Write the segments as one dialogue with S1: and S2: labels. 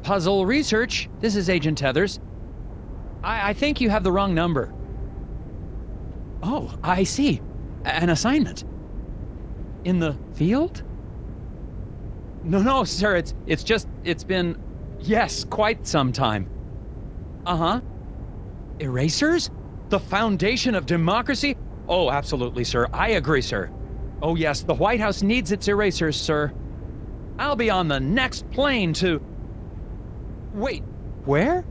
S1: Puzzle research. This is Agent Tethers. I think you have the wrong number. Oh, I see. An assignment. In the field? No, sir, it's been, yes, quite some time. Uh-huh. Erasers? The foundation of democracy? Oh, absolutely, sir. I agree, sir. Oh, yes, the White House needs its erasers, sir. I'll be on the next plane to... Wait, where?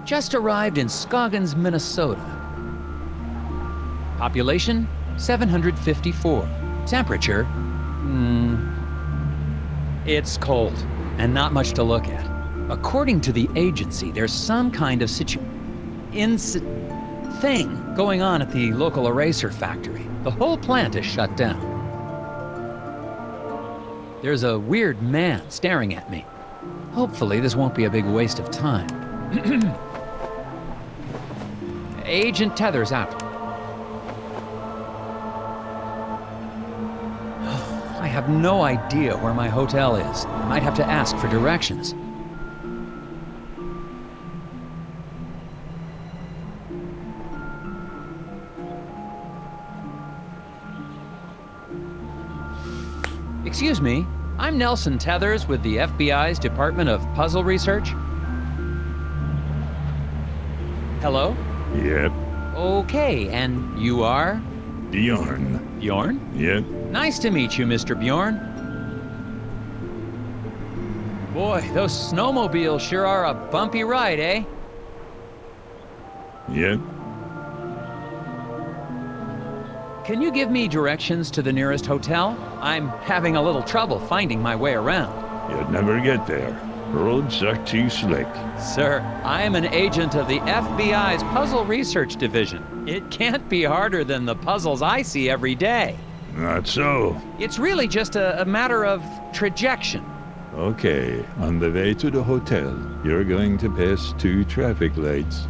S1: Just arrived in Scoggins, Minnesota. Population, 754. Temperature, it's cold, and not much to look at. According to the agency, there's some kind of thing going on at the local eraser factory. The whole plant is shut down. There's a weird man staring at me. Hopefully, this won't be a big waste of time. Agent Tethers out. I have no idea where my hotel is. I might have to ask for directions. Excuse me, I'm Nelson Tethers with the FBI's Department of Puzzle Research. Hello?
S2: Yep.
S1: Okay, and you are?
S2: Bjorn.
S1: Bjorn?
S2: Yep.
S1: Nice to meet you, Mr. Bjorn. Boy, those snowmobiles sure are a bumpy ride, eh?
S2: Yep.
S1: Can you give me directions to the nearest hotel? I'm having a little trouble finding my way around.
S2: You'd never get there. Roads are too slick.
S1: Sir, I am an agent of the FBI's Puzzle Research Division. It can't be harder than the puzzles I see every day.
S2: Not so.
S1: It's really just a matter of trajection.
S2: Okay, on the way to the hotel, you're going to pass 2 traffic lights.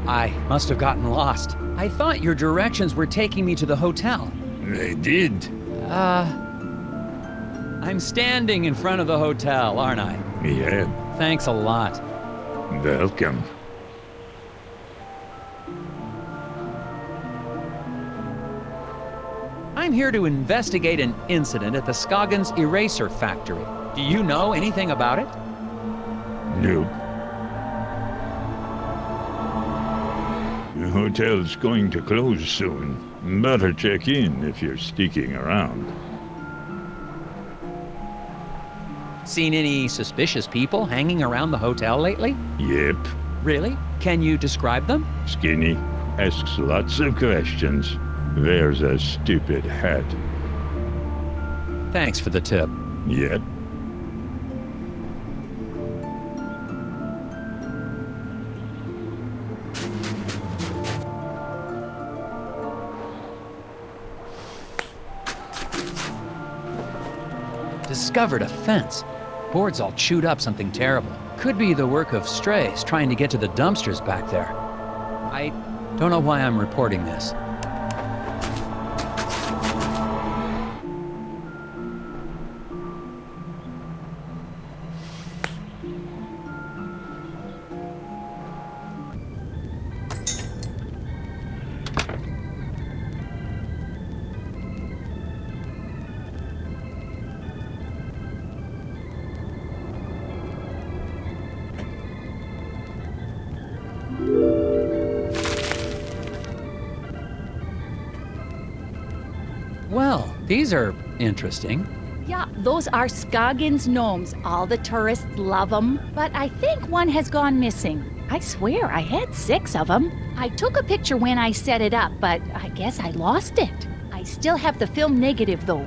S1: I must have gotten lost. I thought your directions were taking me to the hotel.
S2: They did.
S1: I'm standing in front of the hotel, aren't I?
S2: Yeah,
S1: Thanks a lot.
S2: welcome.
S1: I'm here to investigate an incident at the Scoggins Eraser Factory. Do you know anything about it?
S2: Nope. The hotel's going to close soon. Better check in if you're sticking around.
S1: Seen any suspicious people hanging around the hotel lately?
S2: Yep.
S1: Really? Can you describe them?
S2: Skinny. Asks lots of questions. Wears a stupid hat.
S1: Thanks for the tip.
S2: Yep.
S1: Discovered a fence. Board's all chewed up, something terrible. Could be the work of strays trying to get to the dumpsters back there. I don't know why I'm reporting this. Well, these are interesting.
S3: Yeah, those are Scoggins gnomes. All the tourists love them. But I think one has gone missing. I swear I had 6 of them. I took a picture when I set it up, but I guess I lost it. I still have the film negative though.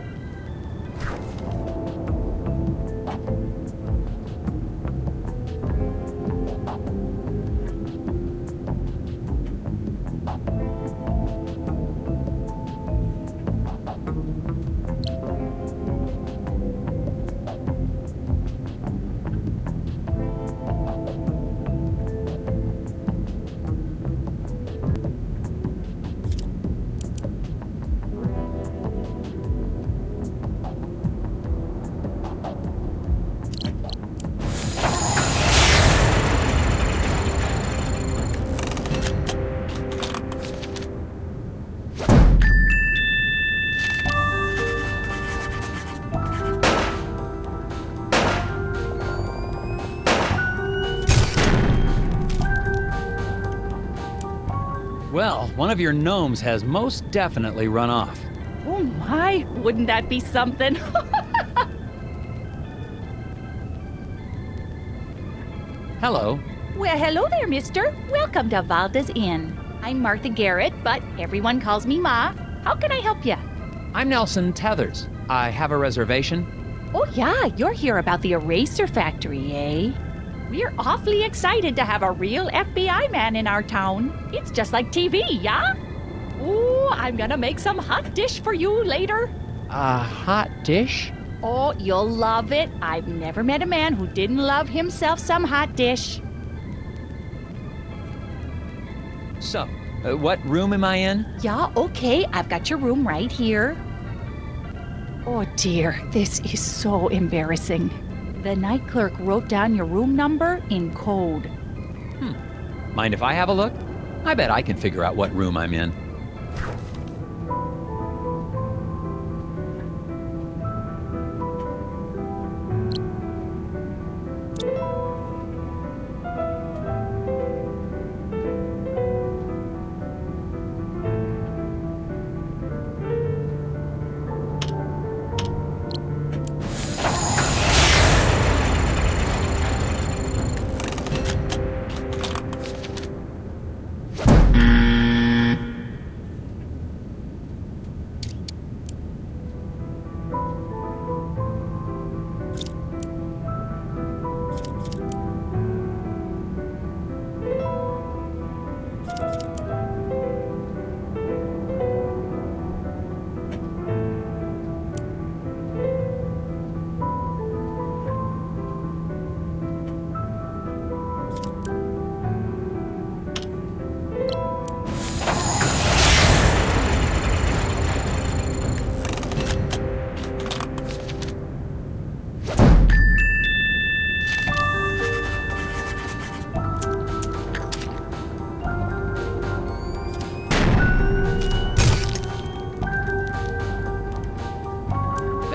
S1: Well, one of your gnomes has most definitely run off.
S3: Oh my, wouldn't that be something?
S1: Hello.
S3: Well, hello there, mister. Welcome to Valda's Inn. I'm Martha Garrett, but everyone calls me Ma. How can I help you?
S1: I'm Nelson Tethers. I have a reservation.
S3: Oh yeah, you're here about the eraser factory, eh? We're awfully excited to have a real FBI man in our town. It's just like TV, yeah? Ooh, I'm gonna make some hot dish for you later.
S1: A hot dish?
S3: Oh, you'll love it. I've never met a man who didn't love himself some hot dish.
S1: So, what room am I in?
S3: Yeah, okay, I've got your room right here. Oh dear, this is so embarrassing. The night clerk wrote down your room number in code.
S1: Mind if I have a look? I bet I can figure out what room I'm in.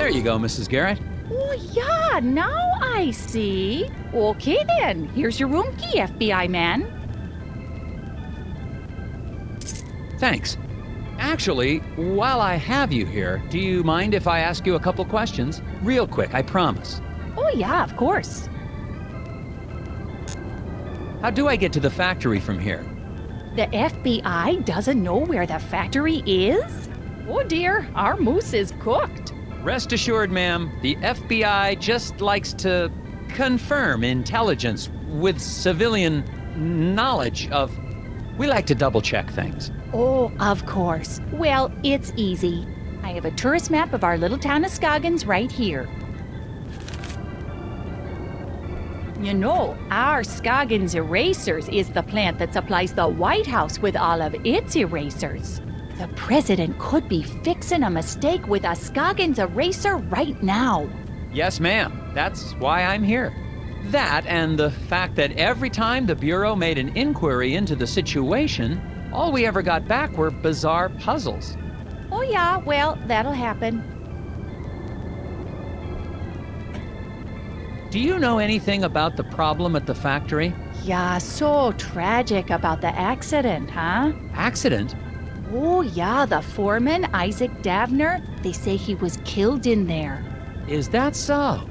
S1: There you go, Mrs. Garrett.
S3: Oh, yeah, now I see. Okay, then. Here's your room key, FBI man.
S1: Thanks. Actually, while I have you here, do you mind if I ask you a couple questions? Real quick, I promise.
S3: Oh, yeah, of course.
S1: How do I get to the factory from here?
S3: The FBI doesn't know where the factory is? Oh, dear, our moose is cooked.
S1: Rest assured, ma'am, the FBI just likes to confirm intelligence with civilian knowledge of... We like to double-check things.
S3: Oh, of course. Well, it's easy. I have a tourist map of our little town of Scoggins right here. You know, our Scoggins Erasers is the plant that supplies the White House with all of its erasers. The president could be fixing a mistake with a Scoggins eraser right now.
S1: Yes, ma'am. That's why I'm here. That and the fact that every time the Bureau made an inquiry into the situation, all we ever got back were bizarre puzzles.
S3: Oh yeah, well, that'll happen.
S1: Do you know anything about the problem at the factory?
S3: Yeah, so tragic about the accident, huh?
S1: Accident?
S3: Oh yeah, the foreman, Isaac Davner, they say he was killed in there.
S1: Is that so?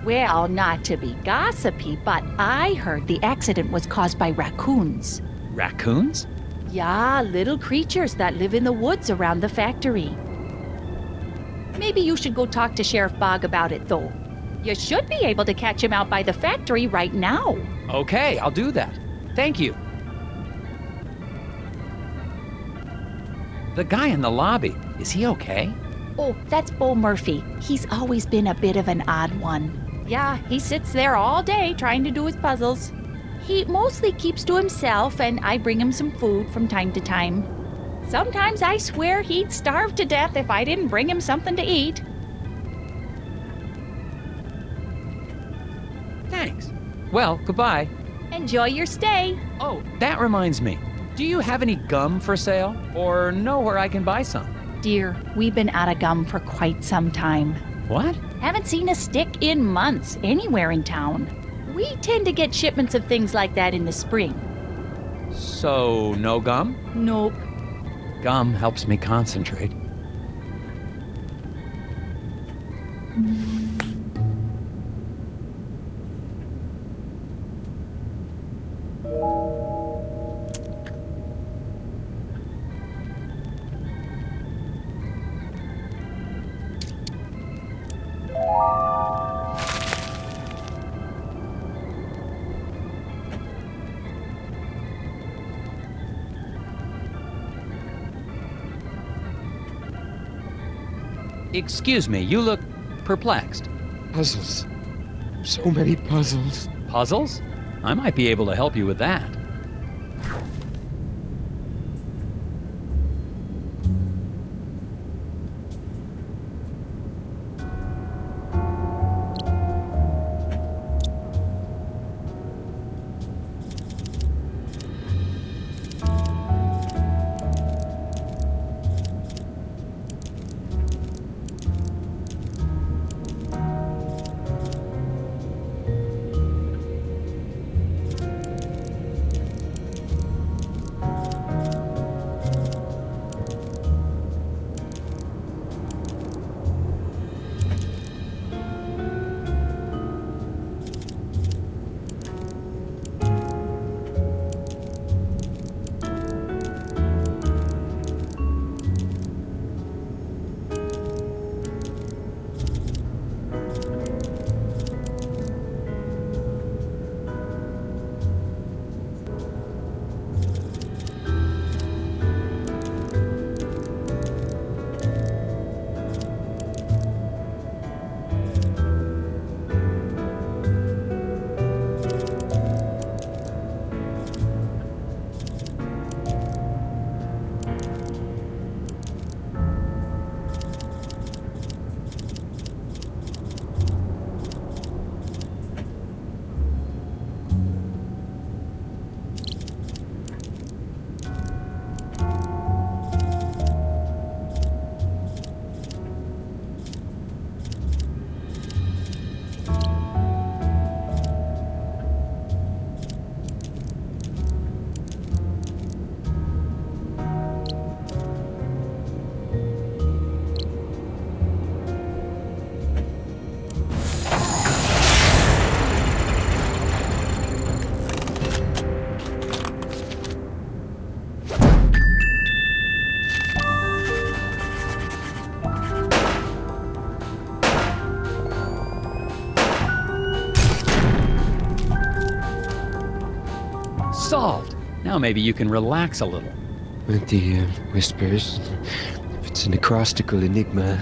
S3: Well, not to be gossipy, but I heard the accident was caused by raccoons.
S1: Raccoons?
S3: Yeah, little creatures that live in the woods around the factory. Maybe you should go talk to Sheriff Bogg about it, though. You should be able to catch him out by the factory right now.
S1: Okay, I'll do that. Thank you. The guy in the lobby, is he okay?
S3: Oh, that's Bo Murphy. He's always been a bit of an odd one. Yeah, he sits there all day trying to do his puzzles. He mostly keeps to himself, and I bring him some food from time to time. Sometimes I swear he'd starve to death if I didn't bring him something to eat.
S1: Thanks. Well, goodbye.
S3: Enjoy your stay.
S1: Oh, that reminds me. Do you have any gum for sale? Or know where I can buy some?
S3: Dear, we've been out of gum for quite some time.
S1: What?
S3: Haven't seen a stick in months anywhere in town. We tend to get shipments of things like that in the spring.
S1: So, no gum?
S3: Nope.
S1: Gum helps me concentrate. Excuse me, you look perplexed.
S4: Puzzles. So many puzzles.
S1: Puzzles? I might be able to help you with that. Now maybe you can relax a little.
S4: With the whispers. If it's an acrostical enigma,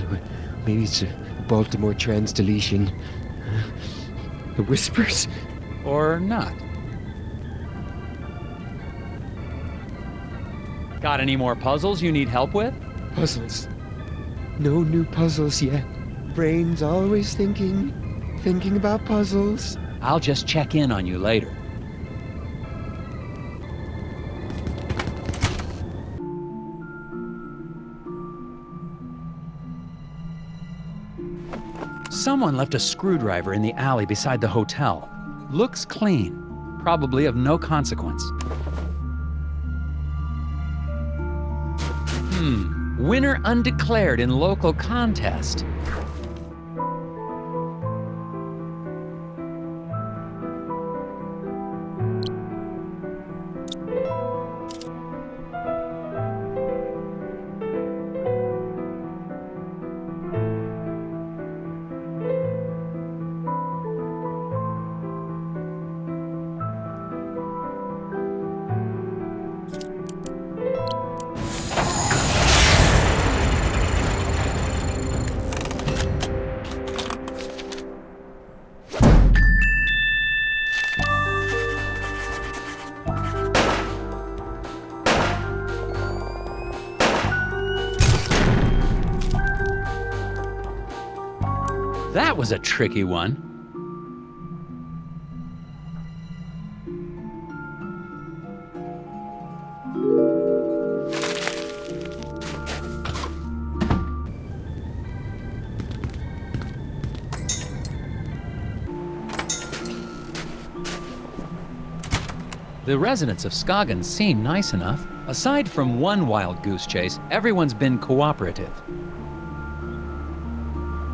S4: maybe it's a Baltimore trans deletion. The whispers?
S1: Or not. Got any more puzzles you need help with?
S4: Puzzles. No new puzzles yet. Brain's always thinking about puzzles.
S1: I'll just check in on you later. Someone left a screwdriver in the alley beside the hotel. Looks clean. Probably of no consequence. Winner undeclared in local contest. That was a tricky one. The residents of Scoggins seem nice enough. Aside from one wild goose chase, everyone's been cooperative.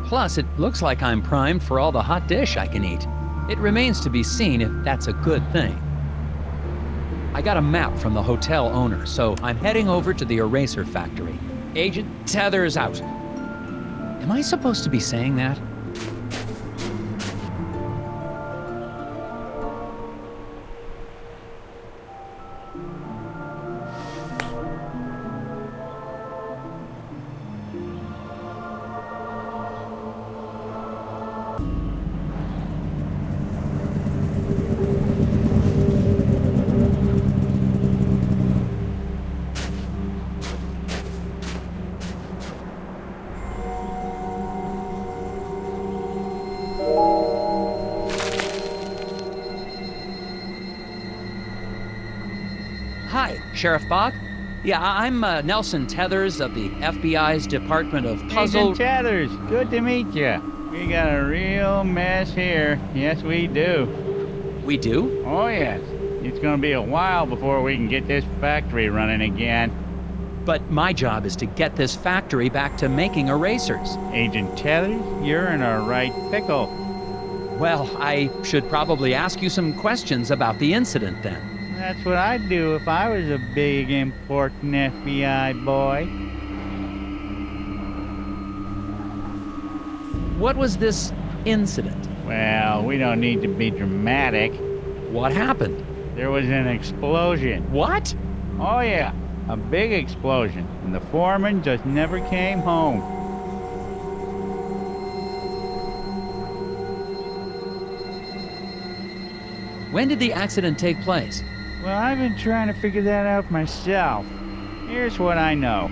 S1: Plus, it looks like I'm primed for all the hot dish I can eat. It remains to be seen if that's a good thing. I got a map from the hotel owner, so I'm heading over to the eraser factory. Agent Tethers out. Am I supposed to be saying that? Hi, Sheriff Bog. Yeah, I'm Nelson Tethers of the FBI's Department of Puzzle...
S5: Agent Tethers, good to meet you. We got a real mess here. Yes, we do.
S1: We do?
S5: Oh, yes. It's gonna be a while before we can get this factory running again.
S1: But my job is to get this factory back to making erasers.
S5: Agent Tethers, you're in a right pickle.
S1: Well, I should probably ask you some questions about the incident then.
S5: That's what I'd do if I was a big, important FBI boy.
S1: What was this incident?
S5: Well, we don't need to be dramatic.
S1: What happened?
S5: There was an explosion.
S1: What?
S5: Oh, yeah. A big explosion. And the foreman just never came home.
S1: When did the accident take place?
S5: Well, I've been trying to figure that out myself. Here's what I know.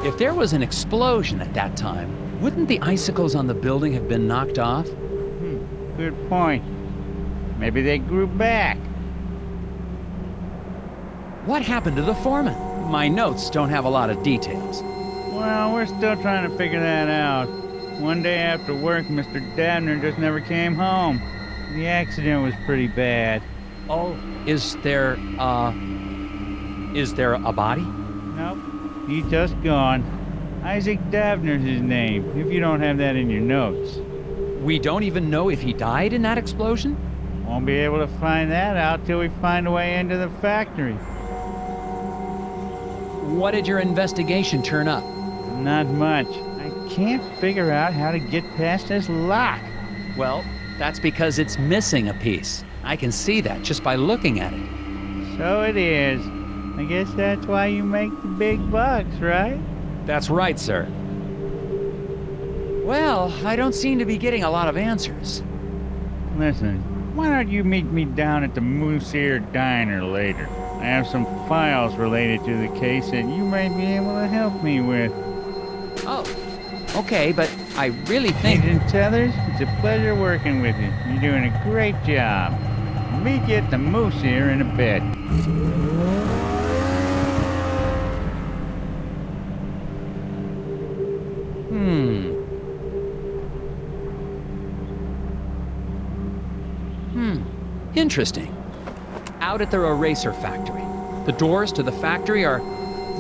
S1: If there was an explosion at that time, wouldn't the icicles on the building have been knocked off?
S5: Good point. Maybe they grew back.
S1: What happened to the foreman? My notes don't have a lot of details.
S5: Well, we're still trying to figure that out. One day after work, Mr. Dabner just never came home. The accident was pretty bad.
S1: Oh, is there a body?
S5: Nope, he's just gone. Isaac Dabner's his name, if you don't have that in your notes.
S1: We don't even know if he died in that explosion?
S5: Won't be able to find that out till we find a way into the factory.
S1: What did your investigation turn up?
S5: Not much. I can't figure out how to get past this lock.
S1: Well, that's because it's missing a piece. I can see that just by looking at it.
S5: So it is. I guess that's why you make the big bucks, right?
S1: That's right, sir. Well, I don't seem to be getting a lot of answers.
S5: Listen, why don't you meet me down at the Moose Ear Diner later? I have some files related to the case that you may be able to help me with.
S1: Oh, okay, but I really think...
S5: Agent Tethers, it's a pleasure working with you. You're doing a great job. Meet you at the Moose Ear in a bit.
S1: Interesting. Out at the eraser factory. The doors to the factory are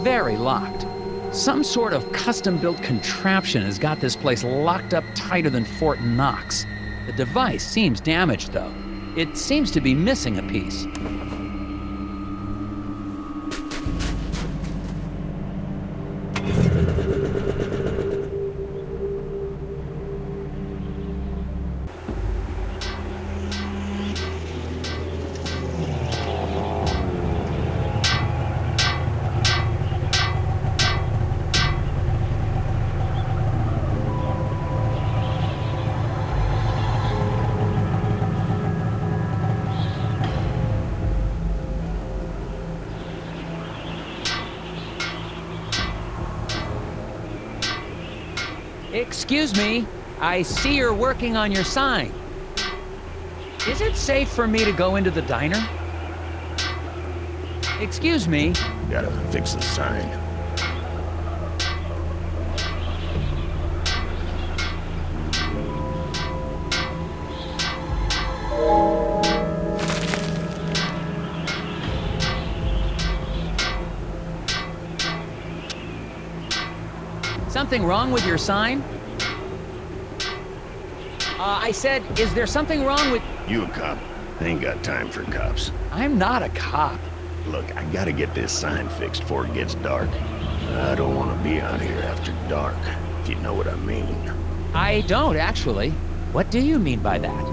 S1: very locked. Some sort of custom-built contraption has got this place locked up tighter than Fort Knox. The device seems damaged, though. It seems to be missing a piece. Excuse me, I see you're working on your sign. Is it safe for me to go into the diner? Excuse me.
S6: Gotta fix the sign.
S1: Something wrong with your sign? I said, is there something wrong with...
S6: You a cop? I ain't got time for cops.
S1: I'm not a cop.
S6: Look, I gotta get this sign fixed before it gets dark. I don't want to be out here after dark, if you know what I mean.
S1: I don't, actually. What do you mean by that?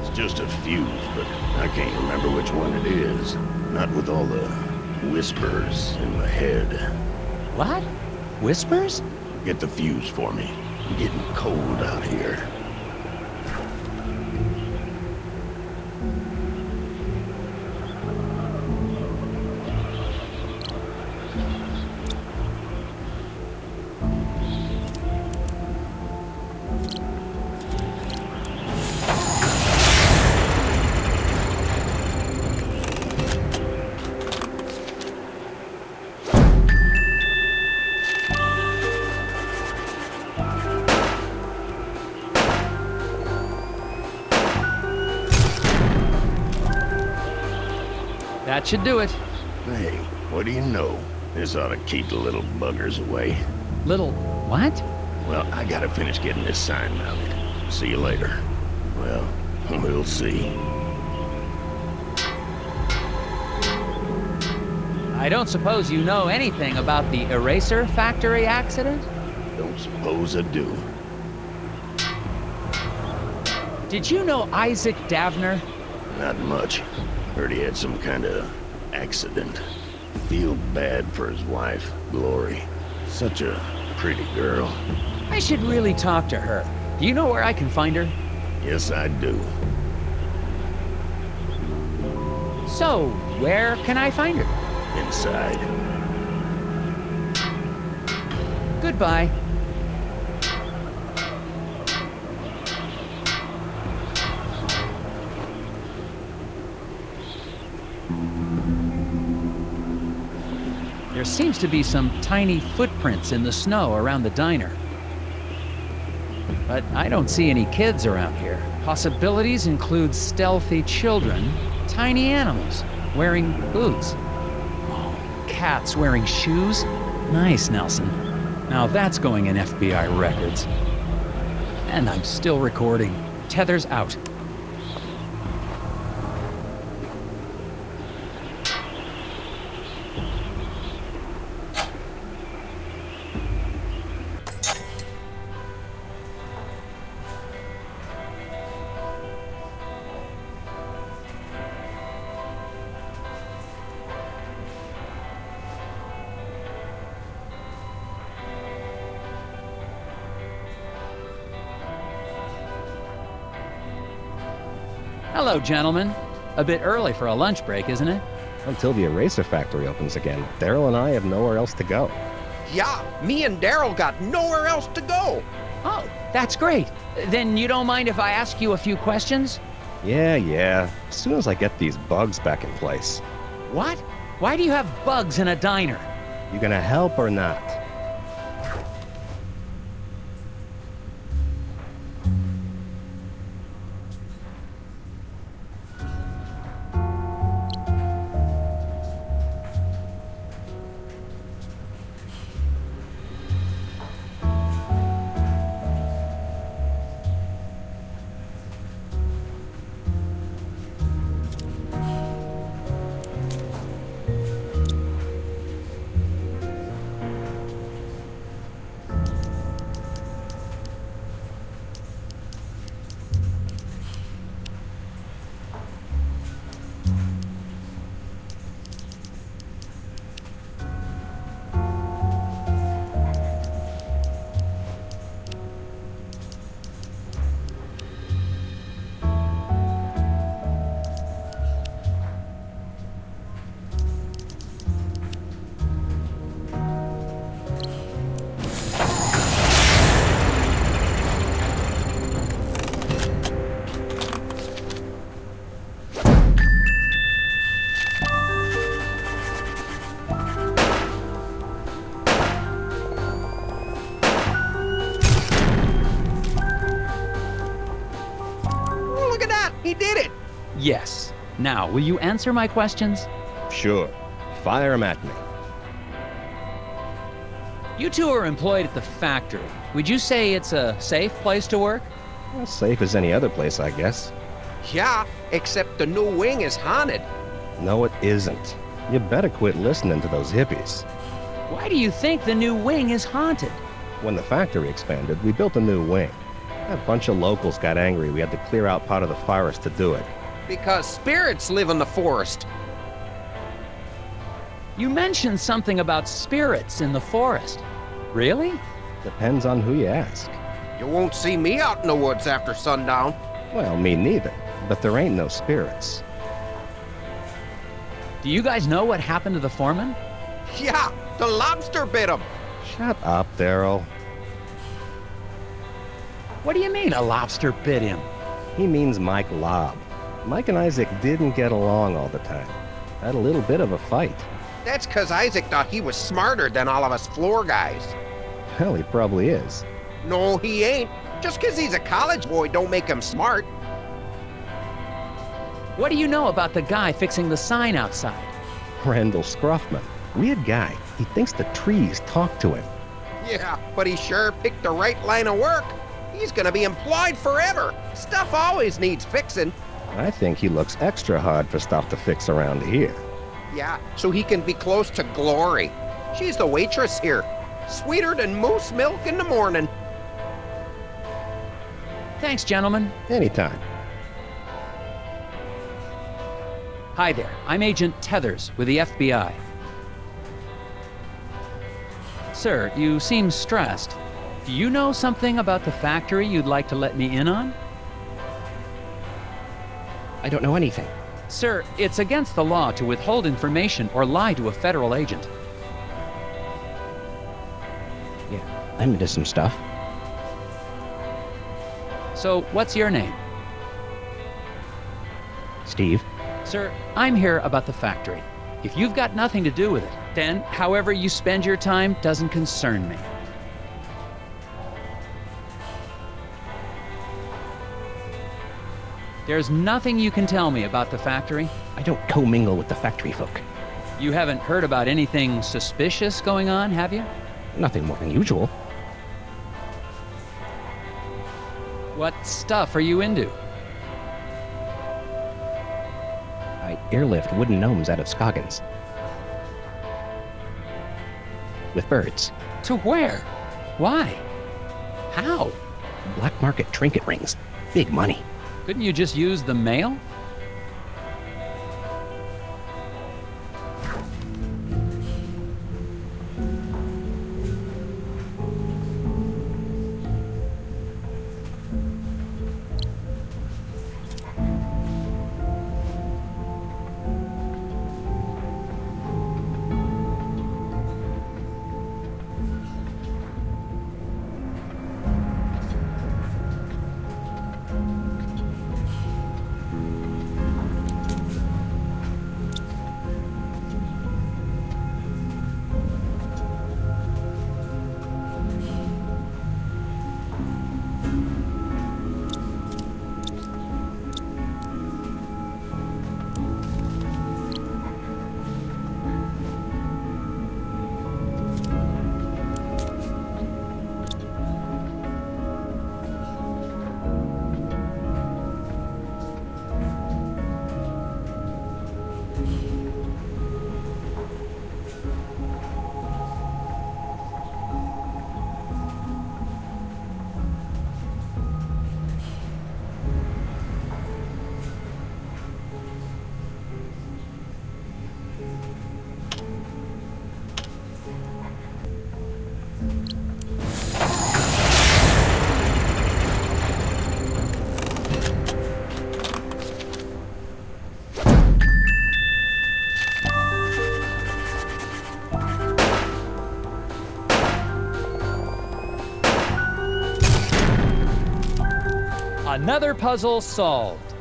S6: It's just a fuse, but I can't remember which one it is. Not with all the whispers in my head.
S1: What? Whispers?
S6: Get the fuse for me. I'm getting cold out here.
S1: That should do it.
S6: Hey, what do you know? This ought to keep the little buggers away.
S1: Little... what?
S6: Well, I gotta finish getting this sign mounted. See you later. Well, we'll see.
S1: I don't suppose you know anything about the eraser factory accident?
S6: Don't suppose I do.
S1: Did you know Isaac Dabner?
S6: Not much. Heard he had some kind of accident. Feel bad for his wife, Glory. Such a pretty girl.
S1: I should really talk to her. Do you know where I can find her?
S6: Yes, I do.
S1: So, where can I find her?
S6: Inside.
S1: Goodbye. There seems to be some tiny footprints in the snow around the diner. But I don't see any kids around here. Possibilities include stealthy children, tiny animals wearing boots. Oh, cats wearing shoes? Nice, Nelson. Now that's going in FBI records. And I'm still recording. Tether's out. Hello, gentlemen. A bit early for a lunch break, isn't it?
S7: Until the eraser factory opens again, Daryl and I have nowhere else to go.
S8: Yeah, me and Daryl got nowhere else to go.
S1: Oh, that's great. Then you don't mind if I ask you a few questions?
S7: Yeah. As soon as I get these bugs back in place.
S1: What? Why do you have bugs in a diner?
S7: You gonna help or not?
S8: He did it!
S1: Yes. Now, will you answer my questions?
S7: Sure. Fire 'em at me.
S1: You two are employed at the factory. Would you say it's a safe place to work?
S7: As safe as any other place, I guess.
S8: Yeah, except the new wing is haunted.
S7: No, it isn't. You better quit listening to those hippies.
S1: Why do you think the new wing is haunted?
S7: When the factory expanded, we built a new wing. A bunch of locals got angry we had to clear out part of the forest to do it.
S8: Because spirits live in the forest.
S1: You mentioned something about spirits in the forest. Really?
S7: Depends on who you ask.
S8: You won't see me out in the woods after sundown.
S7: Well, me neither. But there ain't no spirits.
S1: Do you guys know what happened to the foreman?
S8: Yeah, the lobster bit him.
S7: Shut up, Daryl.
S1: What do you mean a lobster bit him?
S7: He means Mike Lobb. Mike and Isaac didn't get along all the time. Had a little bit of a fight.
S8: That's 'cause Isaac thought he was smarter than all of us floor guys.
S7: Hell, he probably is.
S8: No, he ain't. Just 'cause he's a college boy don't make him smart.
S1: What do you know about the guy fixing the sign outside?
S7: Randall Scruffman. Weird guy. He thinks the trees talk to him.
S8: Yeah, but he sure picked the right line of work. He's gonna be employed forever. Stuff always needs fixing.
S7: I think he looks extra hard for stuff to fix around here.
S8: Yeah, so he can be close to Glory. She's the waitress here. Sweeter than moose milk in the morning.
S1: Thanks, gentlemen.
S7: Anytime.
S1: Hi there. I'm Agent Tethers with the FBI. Sir, you seem stressed. Do you know something about the factory you'd like to let me in on?
S9: I don't know anything.
S1: Sir, it's against the law to withhold information or lie to a federal agent.
S9: Yeah.
S7: I'm into some stuff.
S1: So, what's your name?
S7: Steve.
S1: Sir, I'm here about the factory. If you've got nothing to do with it, then however you spend your time doesn't concern me. There's nothing you can tell me about the factory?
S7: I don't commingle with the factory folk.
S1: You haven't heard about anything suspicious going on, have you?
S7: Nothing more than usual.
S1: What stuff are you into?
S7: I airlift wooden gnomes out of Scoggins. With birds.
S1: To where? Why? How?
S7: Black market trinket rings. Big money.
S1: Couldn't you just use the mail? Another puzzle solved.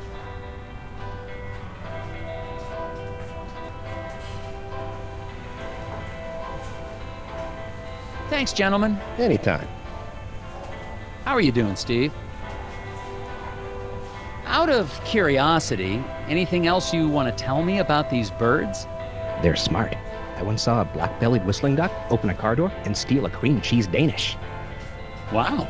S1: Thanks, gentlemen.
S7: Anytime.
S1: How are you doing, Steve? Out of curiosity, anything else you want to tell me about these birds?
S7: They're smart. I once saw a black-bellied whistling duck open a car door and steal a cream cheese Danish.
S1: Wow.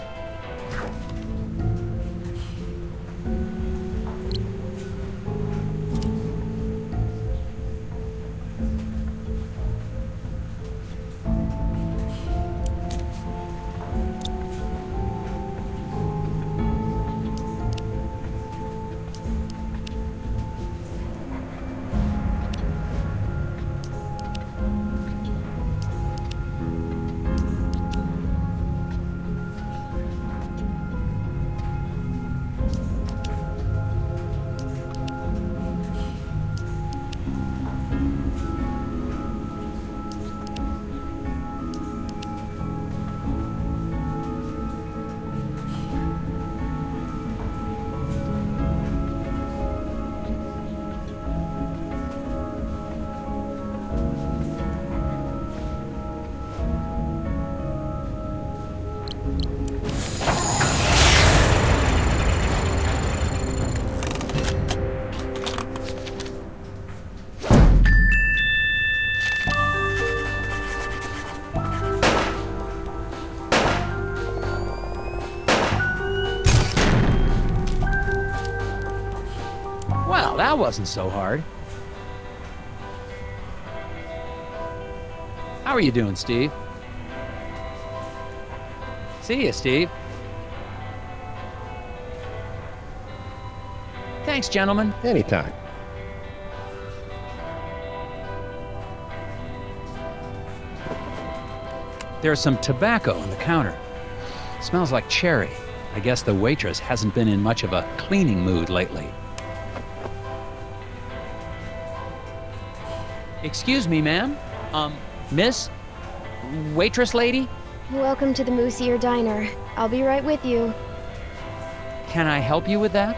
S1: Well, that wasn't so hard. How are you doing, Steve? See ya, Steve. Thanks, gentlemen.
S7: Anytime.
S1: There's some tobacco on the counter. Smells like cherry. I guess the waitress hasn't been in much of a cleaning mood lately. Excuse me, ma'am. Miss? Waitress lady?
S9: Welcome to the Moose Ear Diner. I'll be right with you.
S1: Can I help you with that?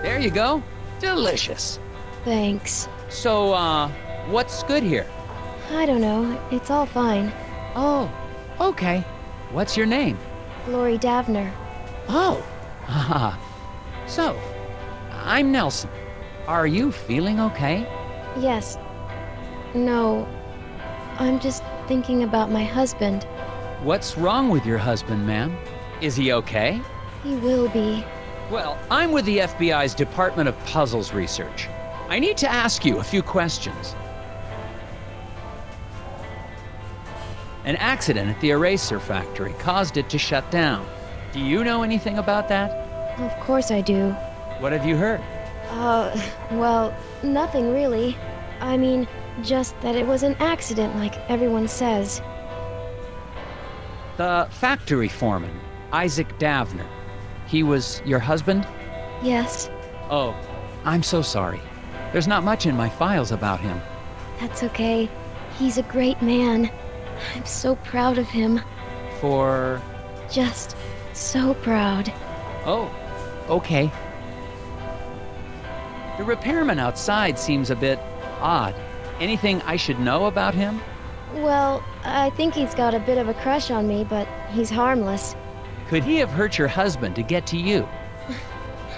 S1: There you go. Delicious.
S9: Thanks.
S1: So, what's good here?
S9: I don't know. It's all fine.
S1: Oh, okay. What's your name?
S9: Lori Davner.
S1: Oh, haha. So, I'm Nelson. Are you feeling okay?
S9: Yes. No. I'm just thinking about my husband.
S1: What's wrong with your husband, ma'am? Is he okay?
S9: He will be.
S1: Well, I'm with the FBI's Department of Puzzles Research. I need to ask you a few questions. An accident at the eraser factory caused it to shut down. Do you know anything about that?
S9: Of course I do.
S1: What have you heard?
S9: Well, nothing really. I mean, just that it was an accident like everyone says.
S1: The factory foreman, Isaac Davner. He was your husband?
S9: Yes,
S1: Oh, I'm so sorry. There's not much in my files about him.
S9: that's okay. He's a great man. I'm so proud of him.
S1: For...
S9: Just so proud.
S1: Oh, okay. The repairman outside seems a bit odd. Anything I should know about him?
S9: Well, I think he's got a bit of a crush on me, but he's harmless.
S1: Could he have hurt your husband to get to you?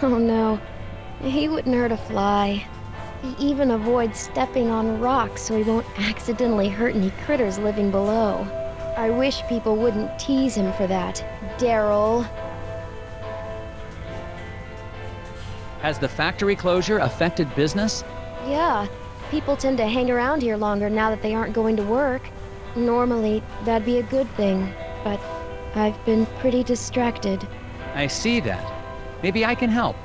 S9: Oh no, he wouldn't hurt a fly. He even avoids stepping on rocks so he won't accidentally hurt any critters living below. I wish people wouldn't tease him for that, Daryl.
S1: Has the factory closure affected business?
S9: Yeah, people tend to hang around here longer now that they aren't going to work. Normally, that'd be a good thing, but I've been pretty distracted.
S1: I see that. Maybe I can help.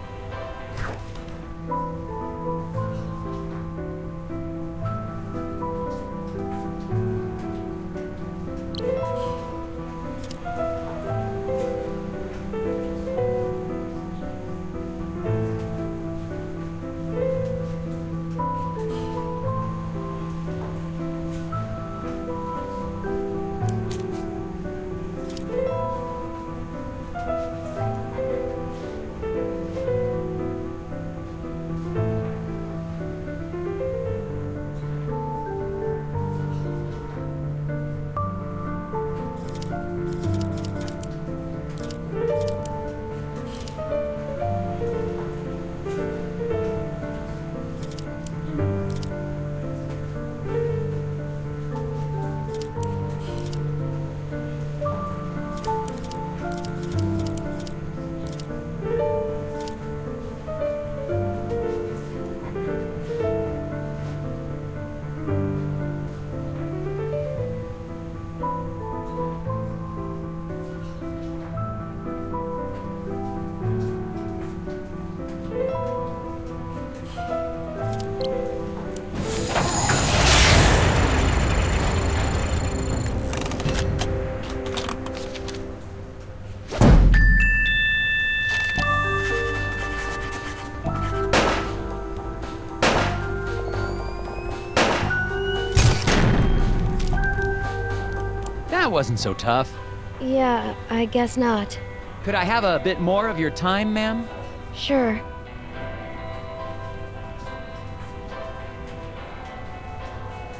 S1: That wasn't so tough.
S9: Yeah, I guess not.
S1: Could I have a bit more of your time, ma'am?
S9: Sure.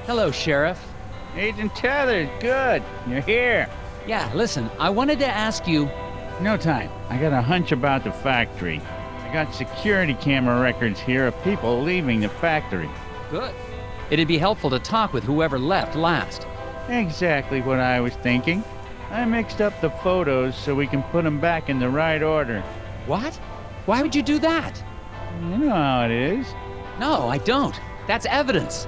S1: Hello, Sheriff.
S5: Agent Tethers, good. You're here.
S1: Yeah, listen, I wanted to ask you...
S5: No time. I got a hunch about the factory. I got security camera records here of people leaving the factory.
S1: Good. It'd be helpful to talk with whoever left last.
S5: Exactly what I was thinking. I mixed up the photos so we can put them back in the right order.
S1: What? Why would you do that?
S5: You know how it is.
S1: No, I don't. That's evidence.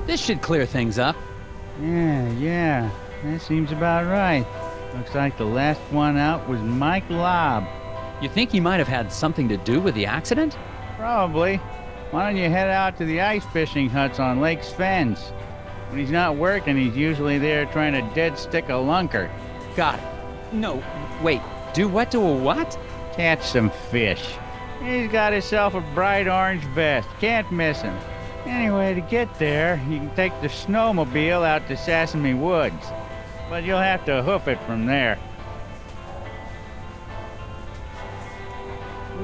S1: This should clear things up.
S5: Yeah, that seems about right. Looks like the last one out was Mike Lobb.
S1: You think he might have had something to do with the accident?
S5: Probably. Why don't you head out to the ice fishing huts on Lake Svens? When he's not working, he's usually there trying to dead stick a lunker.
S1: Got it. No, wait. Do what to a what?
S5: Catch some fish. He's got himself a bright orange vest. Can't miss him. Anyway, to get there, you can take the snowmobile out to Sesame Woods. But you'll have to hoof it from there.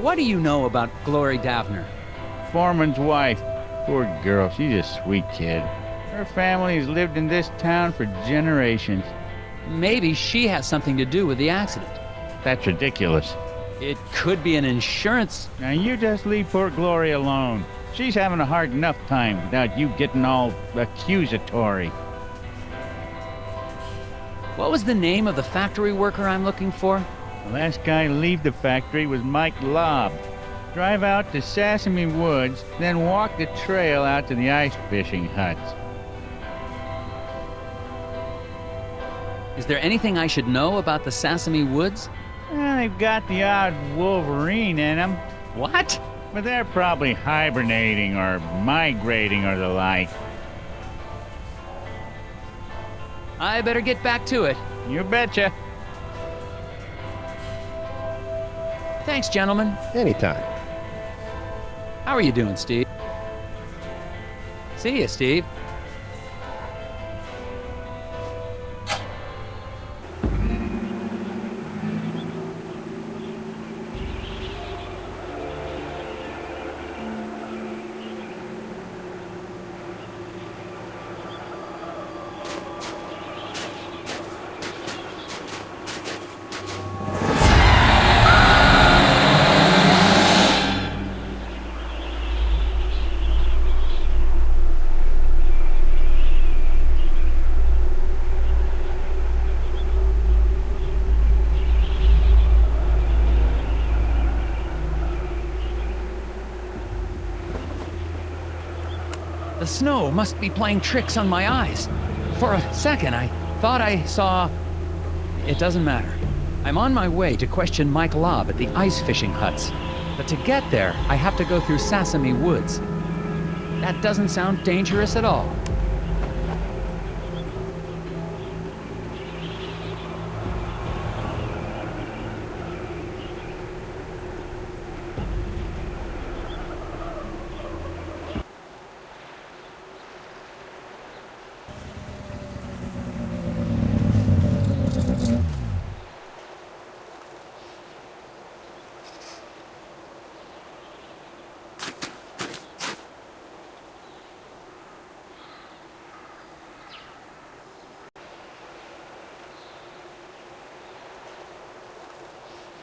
S1: What do you know about Glory Davner?
S5: Foreman's wife. Poor girl, she's a sweet kid. Her family has lived in this town for generations.
S1: Maybe she has something to do with the accident.
S5: That's ridiculous.
S1: It could be an insurance...
S5: Now you just leave poor Glory alone. She's having a hard enough time without you getting all accusatory.
S1: What was the name of the factory worker I'm looking for?
S5: The last guy to leave the factory was Mike Lobb. Drive out to Sesame Woods, then walk the trail out to the ice fishing huts.
S1: Is there anything I should know about the Sesame Woods?
S5: Well, they've got the odd wolverine in them,
S1: What?
S5: but they're probably hibernating or migrating or the like.
S1: I better get back to it.
S5: You betcha.
S1: Thanks, gentlemen.
S7: Anytime.
S1: How are you doing, Steve? See ya, Steve. The snow must be playing tricks on my eyes. For a second, I thought I saw... It doesn't matter. I'm on my way to question Mike Lobb at the ice fishing huts. But to get there, I have to go through Sesame Woods. That doesn't sound dangerous at all.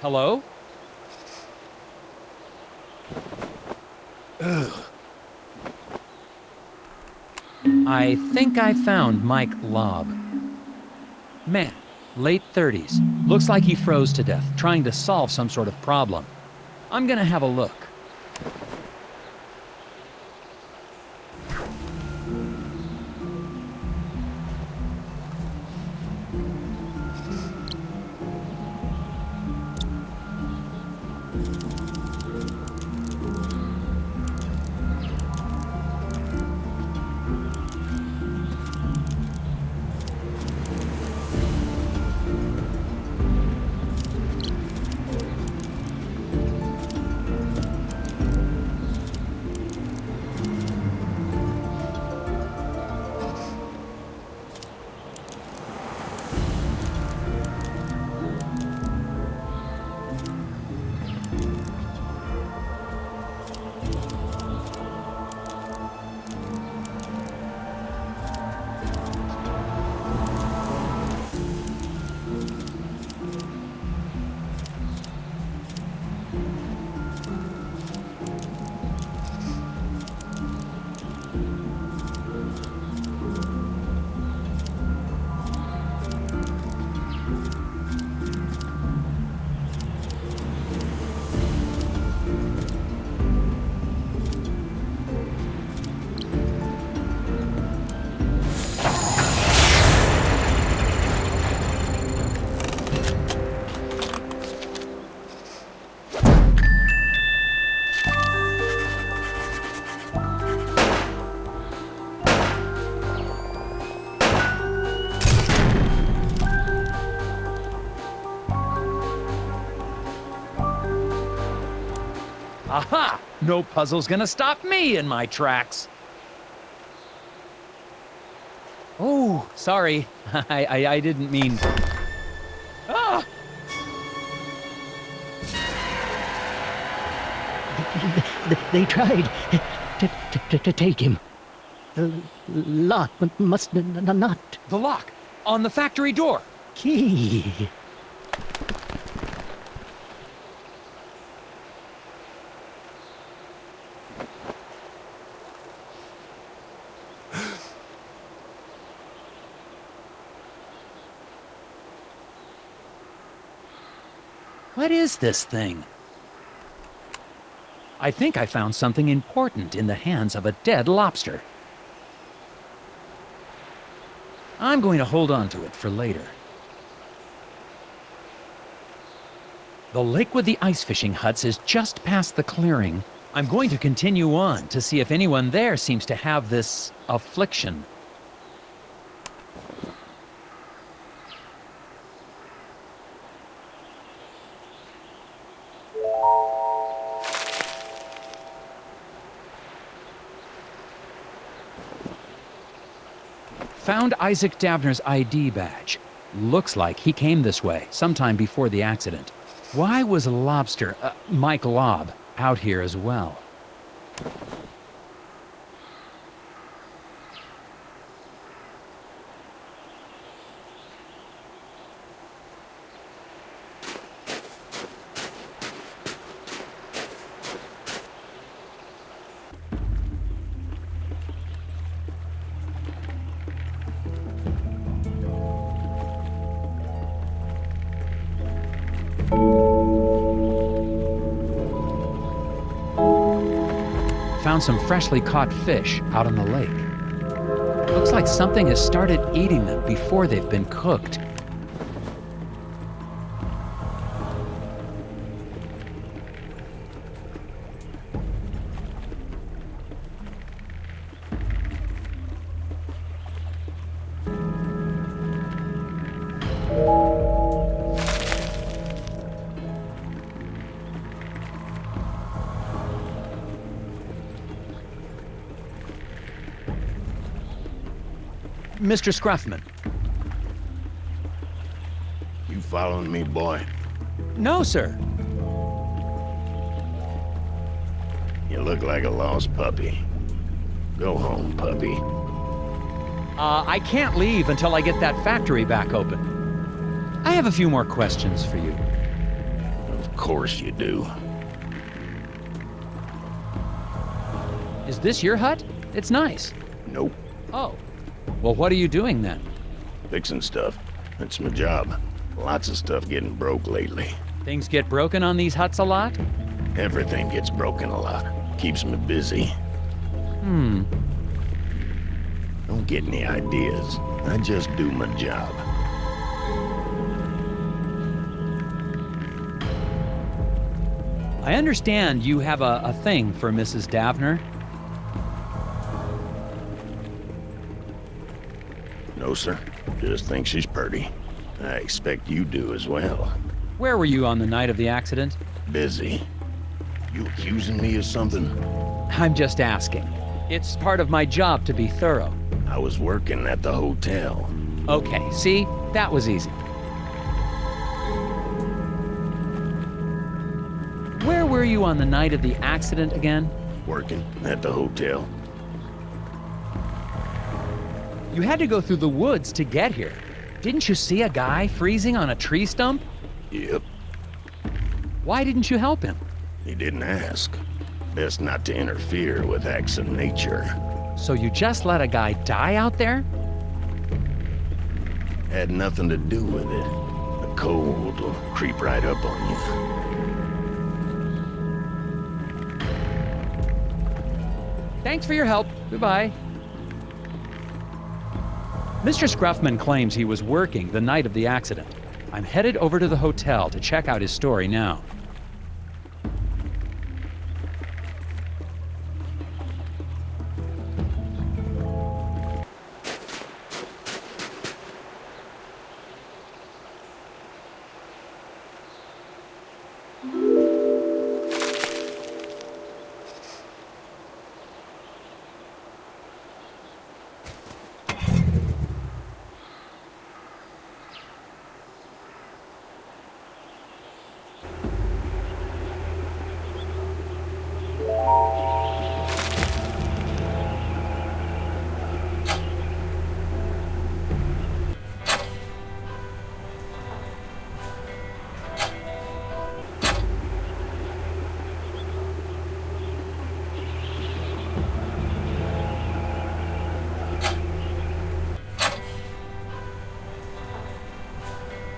S1: Hello? I think I found Mike Lobb. Man, late 30s. Looks like he froze to death, trying to solve some sort of problem. I'm gonna have a look. Aha! No puzzle's gonna stop me in my tracks. Oh, sorry. I didn't mean... Ah!
S10: They tried to take him. The lock must not.
S1: The lock! On the factory door!
S10: Key.
S1: What is this thing? I think I found something important in the hands of a dead lobster. I'm going to hold on to it for later. The lake with the ice fishing huts is just past the clearing. I'm going to continue on to see if anyone there seems to have this affliction. Found Isaac Davner's ID badge. Looks like he came this way sometime before the accident. Why was Mike Lobb, out here as well? Found some freshly caught fish out on the lake. Looks like something has started eating them before they've been cooked. Mr. Scruffman.
S6: You following me, boy?
S1: No, sir.
S6: You look like a lost puppy. Go home, puppy.
S1: I can't leave until I get that factory back open. I have a few more questions for you.
S6: Of course you do.
S1: Is this your hut? It's nice.
S6: Nope.
S1: Oh. Well, what are you doing then?
S6: Fixing stuff. That's my job. Lots of stuff getting broke lately.
S1: Things get broken on these huts a lot?
S6: Everything gets broken a lot. Keeps me busy. Don't get any ideas. I just do my job.
S1: I understand you have a thing for Mrs. Davner.
S6: No, sir. Just think she's pretty. I expect you do as well.
S1: Where were you on the night of the accident?
S6: Busy. You accusing me of something?
S1: I'm just asking. It's part of my job to be thorough.
S6: I was working at the hotel.
S1: Okay, see? That was easy. Where were you on the night of the accident again?
S6: Working at the hotel.
S1: You had to go through the woods to get here. Didn't you see a guy freezing on a tree stump?
S6: Yep.
S1: Why didn't you help him?
S6: He didn't ask. Best not to interfere with acts of nature.
S1: So you just let a guy die out there?
S6: Had nothing to do with it. The cold will creep right up on you.
S1: Thanks for your help. Goodbye. Mr. Scruffman claims he was working the night of the accident. I'm headed over to the hotel to check out his story now.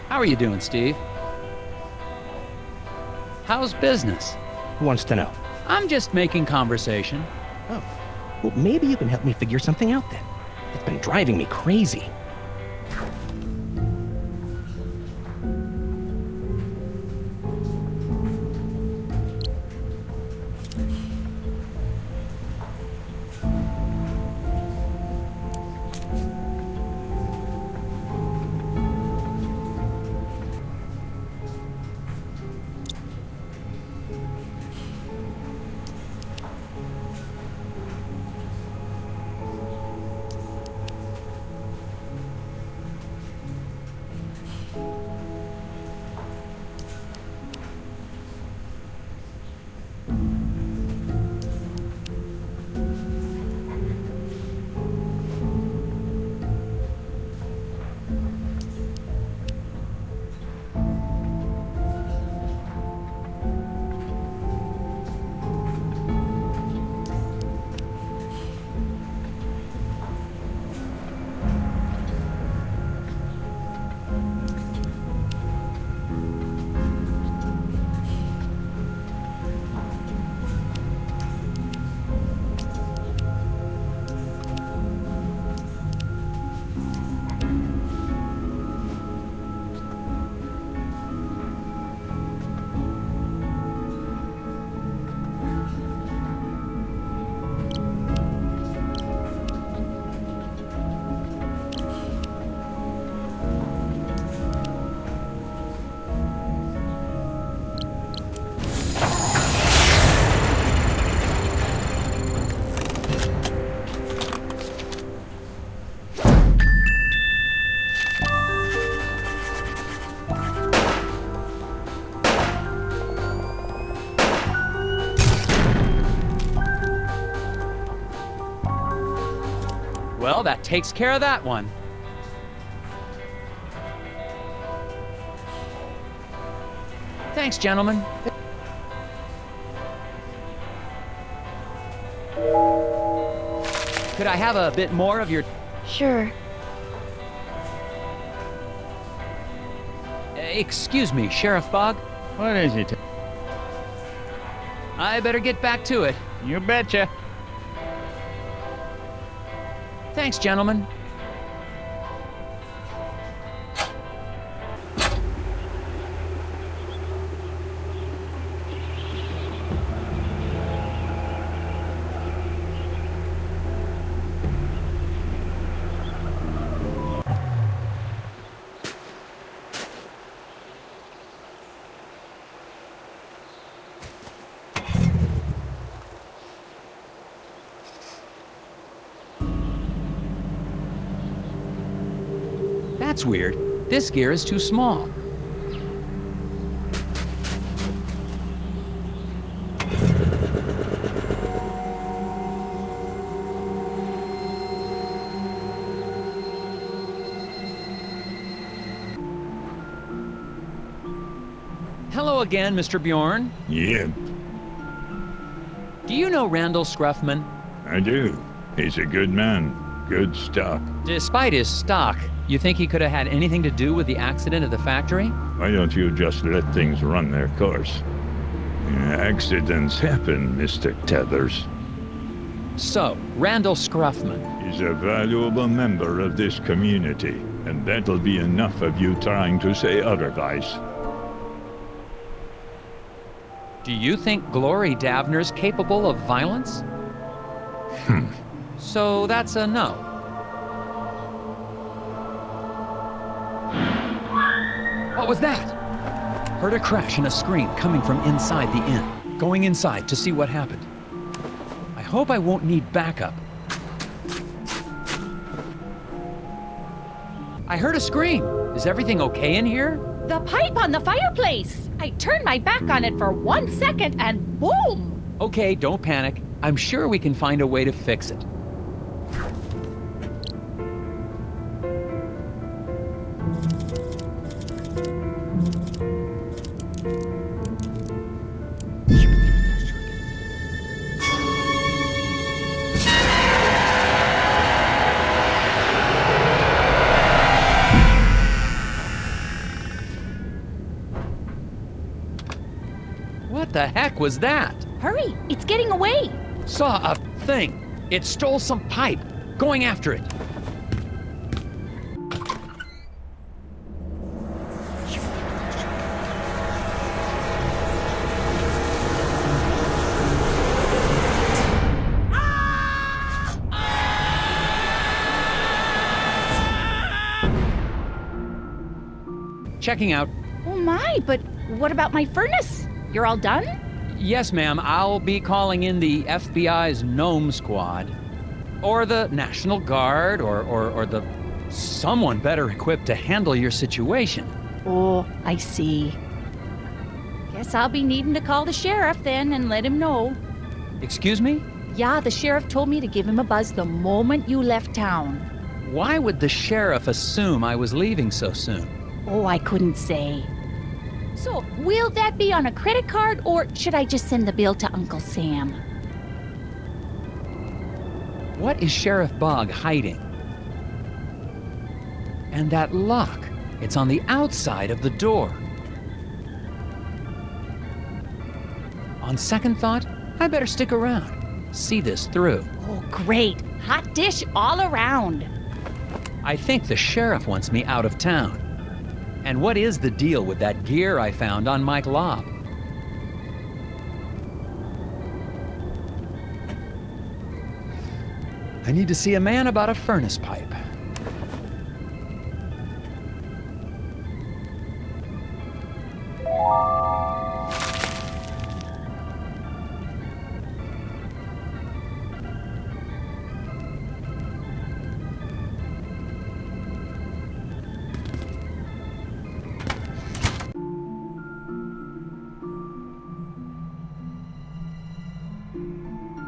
S1: How are you doing, Steve? How's business?
S11: Who wants to know?
S1: I'm just making conversation.
S11: Oh. Well, maybe you can help me figure something out then. It's been driving me crazy.
S1: Well, that takes care of that one. Thanks, gentlemen. Could I have a bit more of your...
S9: Sure.
S1: Excuse me, Sheriff Bog?
S5: What is it?
S1: I better get back to it.
S5: You betcha.
S1: Thanks, gentlemen. That's weird. This gear is too small. Hello again, Mr. Bjorn.
S2: Yeah,
S1: Do you know Randall Scruffman?
S2: I do. He's a good man. Good stock.
S1: Despite his stock, you think he could have had anything to do with the accident at the factory?
S2: Why don't you just let things run their course? Accidents happen, Mr. Tethers.
S1: So, Randall Scruffman.
S2: He's a valuable member of this community, and that'll be enough of you trying to say otherwise.
S1: Do you think Glory Davner's capable of violence? So that's a no. What was that? Heard a crash and a scream coming from inside the inn. Going inside to see what happened. I hope I won't need backup. I heard a scream. Is everything okay in here?
S3: The pipe on the fireplace! I turned my back on it for 1 second and boom!
S1: Okay, don't panic. I'm sure we can find a way to fix it. What the heck was that?
S3: Hurry, it's getting away!
S1: Saw a thing. It stole some pipe. Going after it. Checking out.
S3: Oh my, but what about my furnace? You're all done?
S1: Yes, ma'am. I'll be calling in the FBI's Gnome Squad. Or the National Guard, or the... someone better equipped to handle your situation.
S3: Oh, I see. Guess I'll be needing to call the sheriff then and let him know.
S1: Excuse me?
S3: Yeah, the sheriff told me to give him a buzz the moment you left town.
S1: Why would the sheriff assume I was leaving so soon?
S3: Oh, I couldn't say. So, will that be on a credit card, or should I just send the bill to Uncle Sam?
S1: What is Sheriff Bog hiding? And that lock, it's on the outside of the door. On second thought, I better stick around, see this through.
S3: Oh, great. Hot dish all around.
S1: I think the sheriff wants me out of town. And what is the deal with that gear I found on Mike Lobb? I need to see a man about a furnace pipe.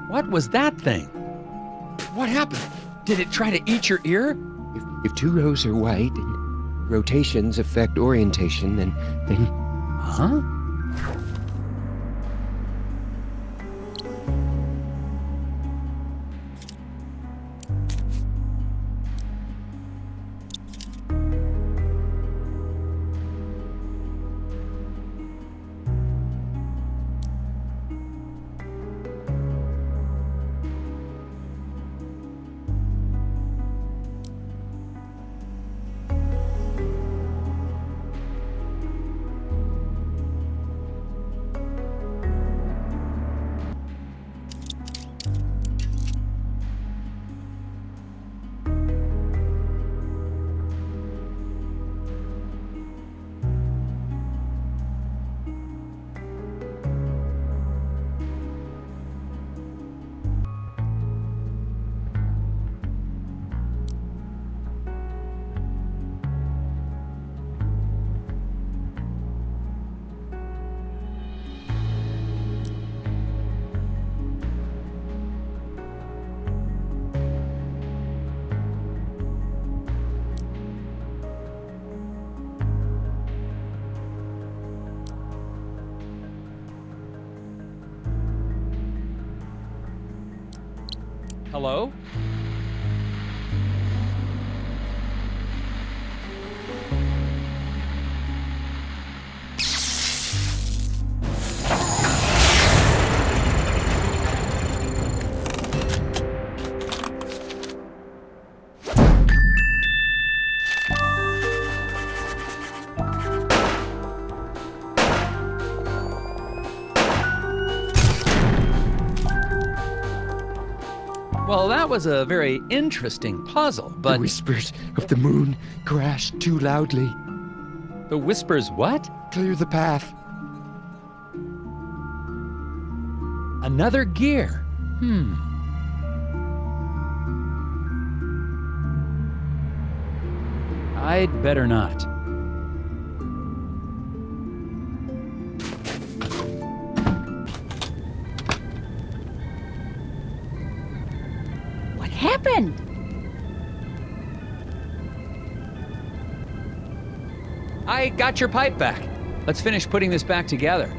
S1: What was that thing? What happened? Did it try to eat your ear?
S4: If two rows are white and rotations affect orientation, then...
S1: Huh? Hello? Well, that was a very interesting puzzle,
S4: The
S1: but
S4: whispers of the moon crashed too loudly.
S1: the whispers what?
S4: Clear the path.
S1: Another gear. I'd better not.
S3: What happened?
S1: I got your pipe back. Let's finish putting this back together.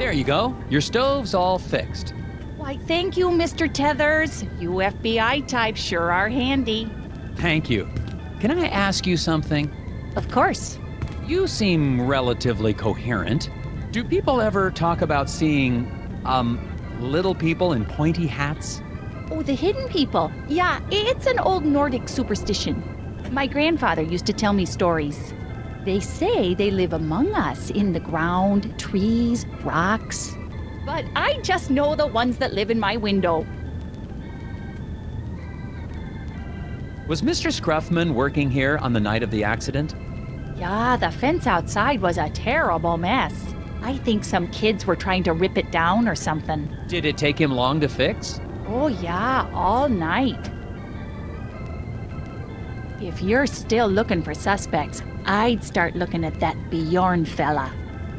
S1: There you go. Your stove's all fixed.
S3: Why, thank you, Mr. Tethers. You FBI types sure are handy.
S1: Thank you. Can I ask you something?
S3: Of course.
S1: You seem relatively coherent. Do people ever talk about seeing, little people in pointy hats?
S3: Oh, the hidden people. Yeah, it's an old Nordic superstition. My grandfather used to tell me stories. They say they live among us in the ground, trees, rocks. But I just know the ones that live in my window.
S1: Was Mr. Scruffman working here on the night of the accident?
S3: Yeah, the fence outside was a terrible mess. I think some kids were trying to rip it down or something.
S1: Did it take him long to fix?
S3: Oh yeah, all night. If you're still looking for suspects, I'd start looking at that Bjorn fella.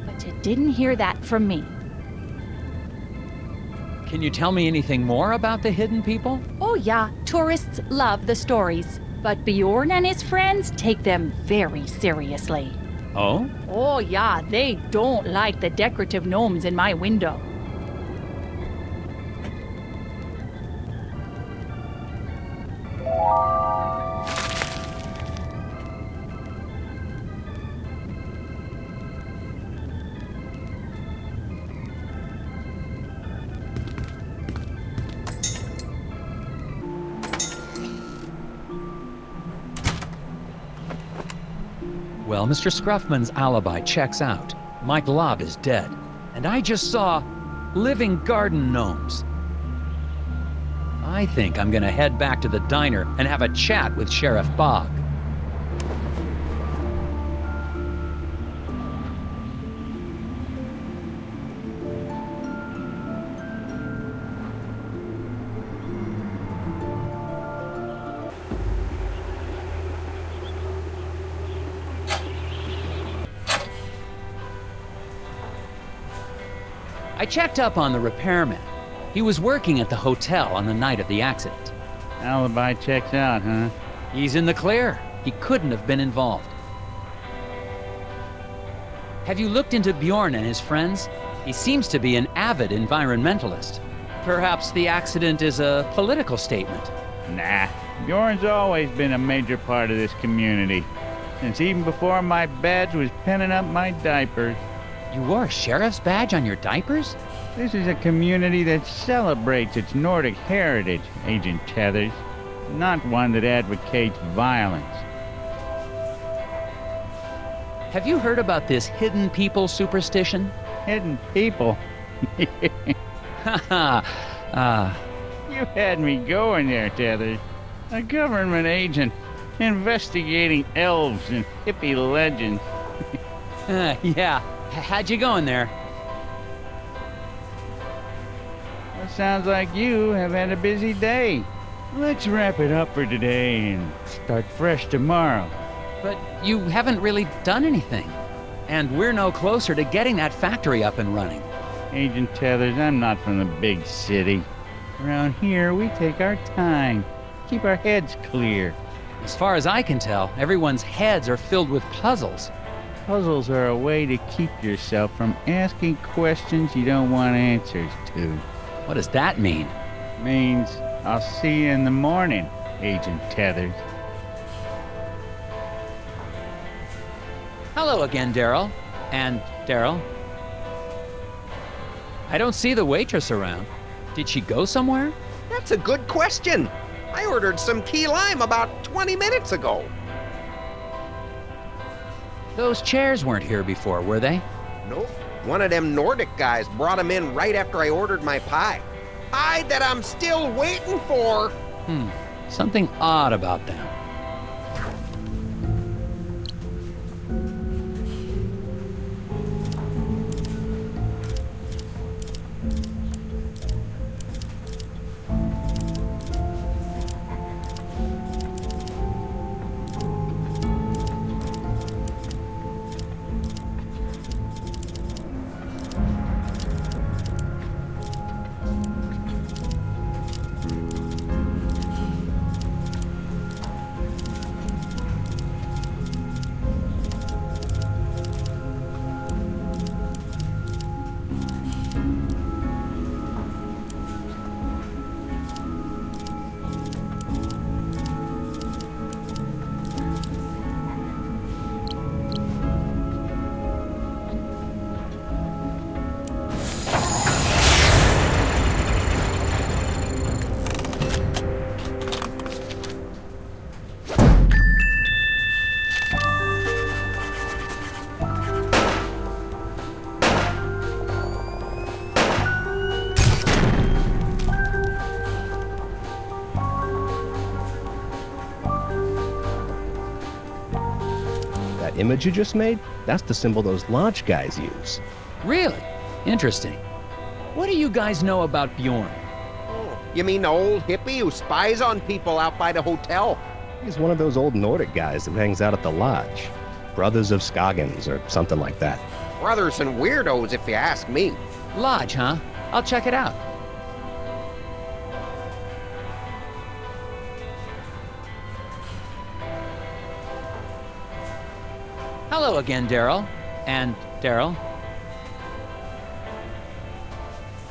S3: But you didn't hear that from me.
S1: Can you tell me anything more about the hidden people?
S3: Oh yeah, tourists love the stories. But Bjorn and his friends take them very seriously.
S1: Oh?
S3: Oh yeah, they don't like the decorative gnomes in my window.
S1: Well, Mr. Scruffman's alibi checks out. My glob is dead, and I just saw living garden gnomes. I think I'm gonna head back to the diner and have a chat with Sheriff Bog. I checked up on the repairman. He was working at the hotel on the night of the accident.
S5: Alibi checks out, huh?
S1: He's in the clear. He couldn't have been involved. Have you looked into Bjorn and his friends? He seems to be an avid environmentalist. Perhaps the accident is a political statement.
S5: Nah, Bjorn's always been a major part of this community. Since even before my badge was pinning up my diapers.
S1: You wore a sheriff's badge on your diapers?
S5: This is a community that celebrates its Nordic heritage, Agent Tethers, not one that advocates violence.
S1: Have you heard about this hidden people superstition?
S5: Hidden people?
S1: Haha.
S5: You had me going there, Tethers. A government agent investigating elves and hippie legends.
S1: Yeah. How'd you going there?
S5: Well, sounds like you have had a busy day. Let's wrap it up for today and start fresh tomorrow.
S1: But you haven't really done anything. And we're no closer to getting that factory up and running.
S5: Agent Tethers, I'm not from the big city. Around here, we take our time. Keep our heads clear.
S1: As far as I can tell, everyone's heads are filled with puzzles.
S5: Puzzles are a way to keep yourself from asking questions you don't want answers to.
S1: What does that mean?
S5: Means I'll see you in the morning, Agent Tethers.
S1: Hello again, Daryl. And Daryl. I don't see the waitress around. Did she go somewhere?
S8: That's a good question. I ordered some key lime about 20 minutes ago.
S1: Those chairs weren't here before, were they?
S8: Nope. One of them Nordic guys brought them in right after I ordered my pie. Pie that I'm still waiting for.
S1: Something odd about them.
S7: That image you just made? That's the symbol those lodge guys use.
S1: Really? Interesting. What do you guys know about Bjorn?
S8: Oh, you mean the old hippie who spies on people out by the hotel?
S7: He's one of those old Nordic guys who hangs out at the lodge. Brothers of Scoggins or something like that.
S8: Brothers and weirdos, if you ask me.
S1: Lodge, huh? I'll check it out. Hello again, Daryl. And Daryl.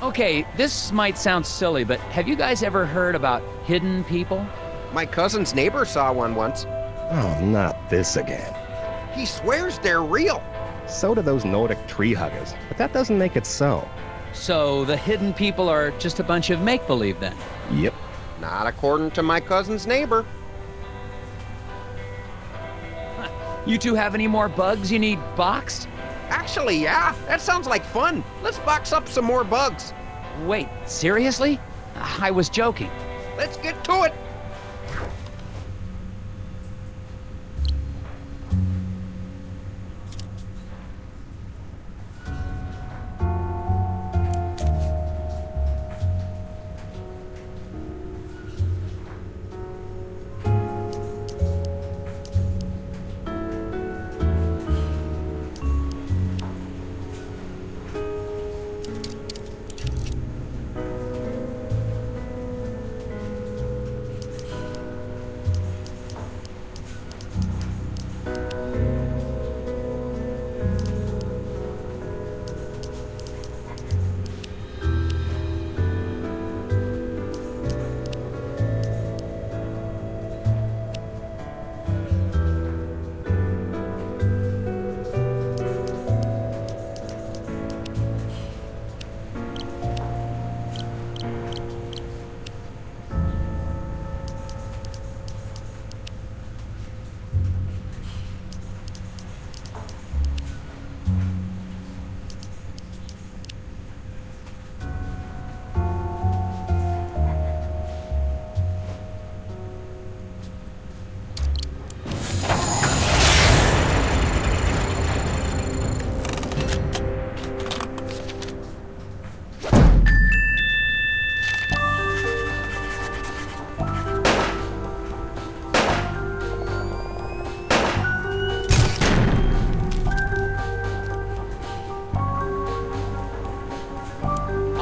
S1: Okay, this might sound silly, but have you guys ever heard about hidden people?
S8: My cousin's neighbor saw one once.
S7: Oh, not this again.
S8: He swears they're real.
S7: So do those Nordic tree huggers, but that doesn't make it so.
S1: So the hidden people are just a bunch of make-believe then?
S7: Yep.
S8: Not according to my cousin's neighbor.
S1: You two have any more bugs you need boxed?
S8: Actually, yeah, that sounds like fun. Let's box up some more bugs.
S1: Wait, seriously? I was joking.
S8: Let's get to it.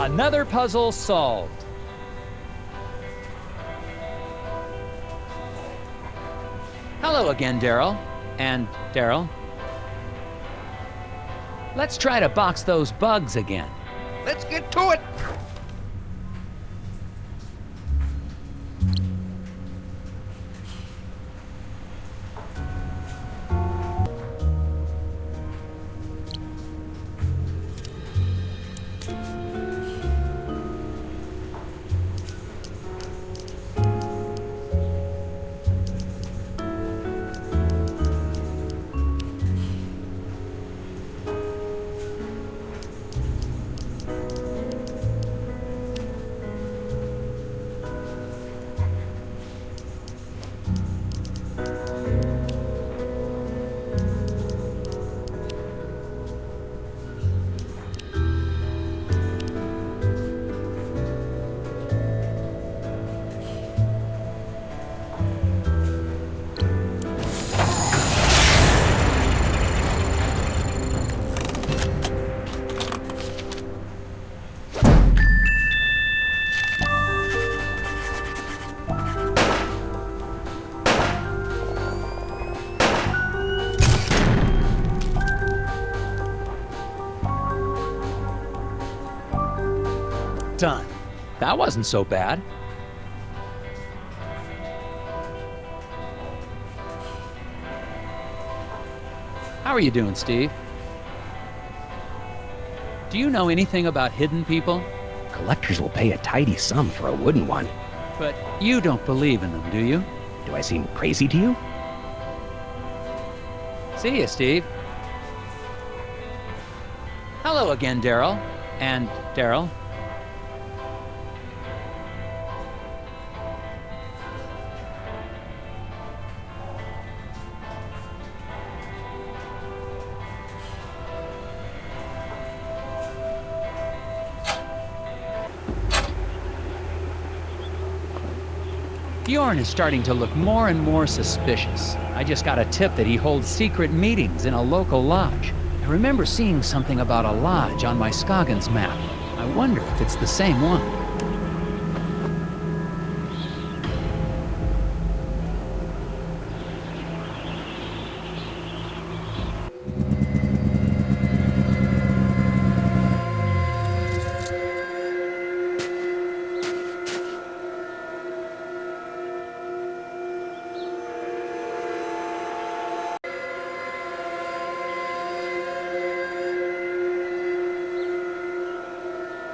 S1: Another puzzle solved. Hello again, Daryl. And Daryl. Let's try to box those bugs again.
S8: Let's get to it.
S1: Done. That wasn't so bad. How are you doing, Steve? Do you know anything about hidden people?
S11: Collectors will pay a tidy sum for a wooden one.
S1: But you don't believe in them, do you?
S11: Do I seem crazy to you?
S1: See you, Steve. Hello again, Daryl. And Daryl. Bjorn is starting to look more and more suspicious. I just got a tip that he holds secret meetings in a local lodge. I remember seeing something about a lodge on my Scoggins map. I wonder if it's the same one.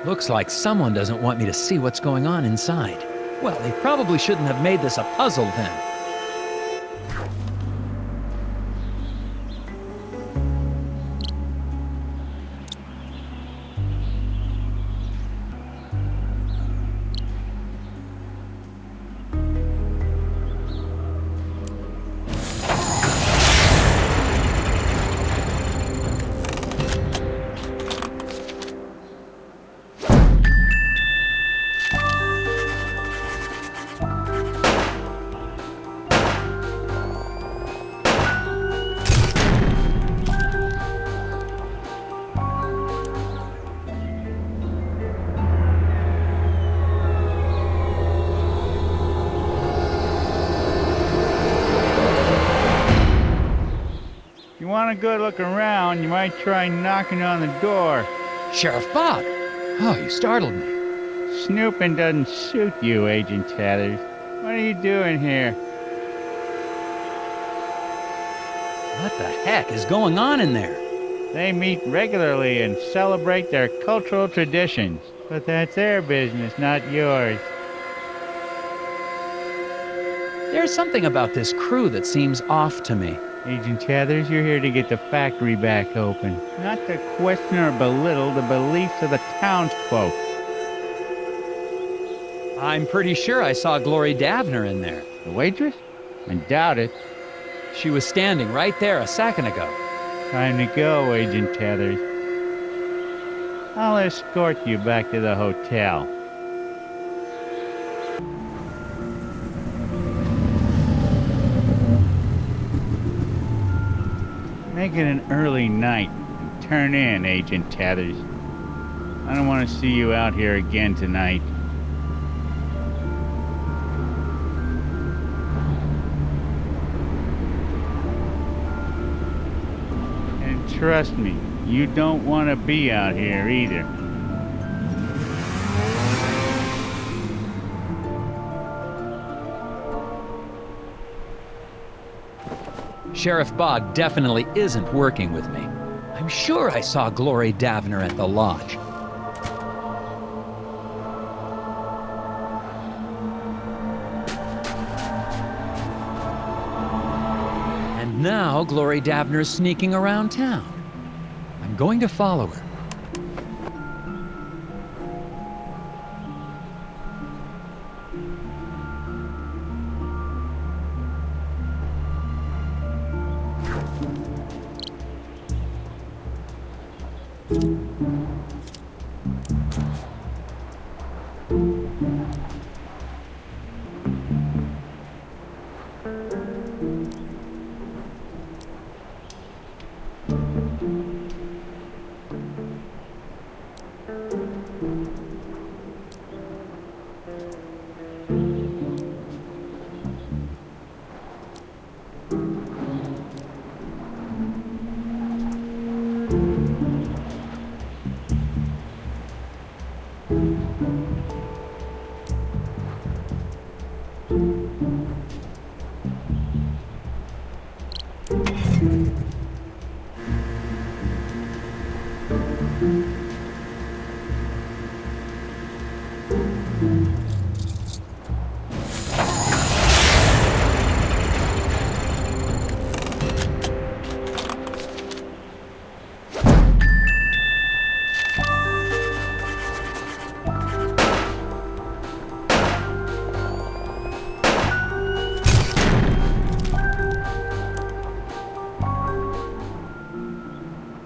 S1: Looks like someone doesn't want me to see what's going on inside. Well, they probably shouldn't have made this a puzzle then.
S5: If you want a good look around, you might try knocking on the door.
S1: Sheriff Bog! Oh, you startled me.
S5: Snooping doesn't suit you, Agent Tathers. What are you doing here?
S1: What the heck is going on in there?
S5: They meet regularly and celebrate their cultural traditions. But that's their business, not yours.
S1: There's something about this crew that seems off to me.
S5: Agent Tathers, you're here to get the factory back open, not to question or belittle the beliefs of the townsfolk.
S1: I'm pretty sure I saw Glory Davner in there.
S5: The waitress? I doubt it.
S1: She was standing right there a second ago.
S5: Time to go, Agent Tathers. I'll escort you back to the hotel. Make it an early night and turn in, Agent Tathers. I don't want to see you out here again tonight. And trust me, you don't want to be out here either.
S1: Sheriff Bog definitely isn't working with me. I'm sure I saw Glory Davner at the lodge. And now Glory Davner's sneaking around town. I'm going to follow her.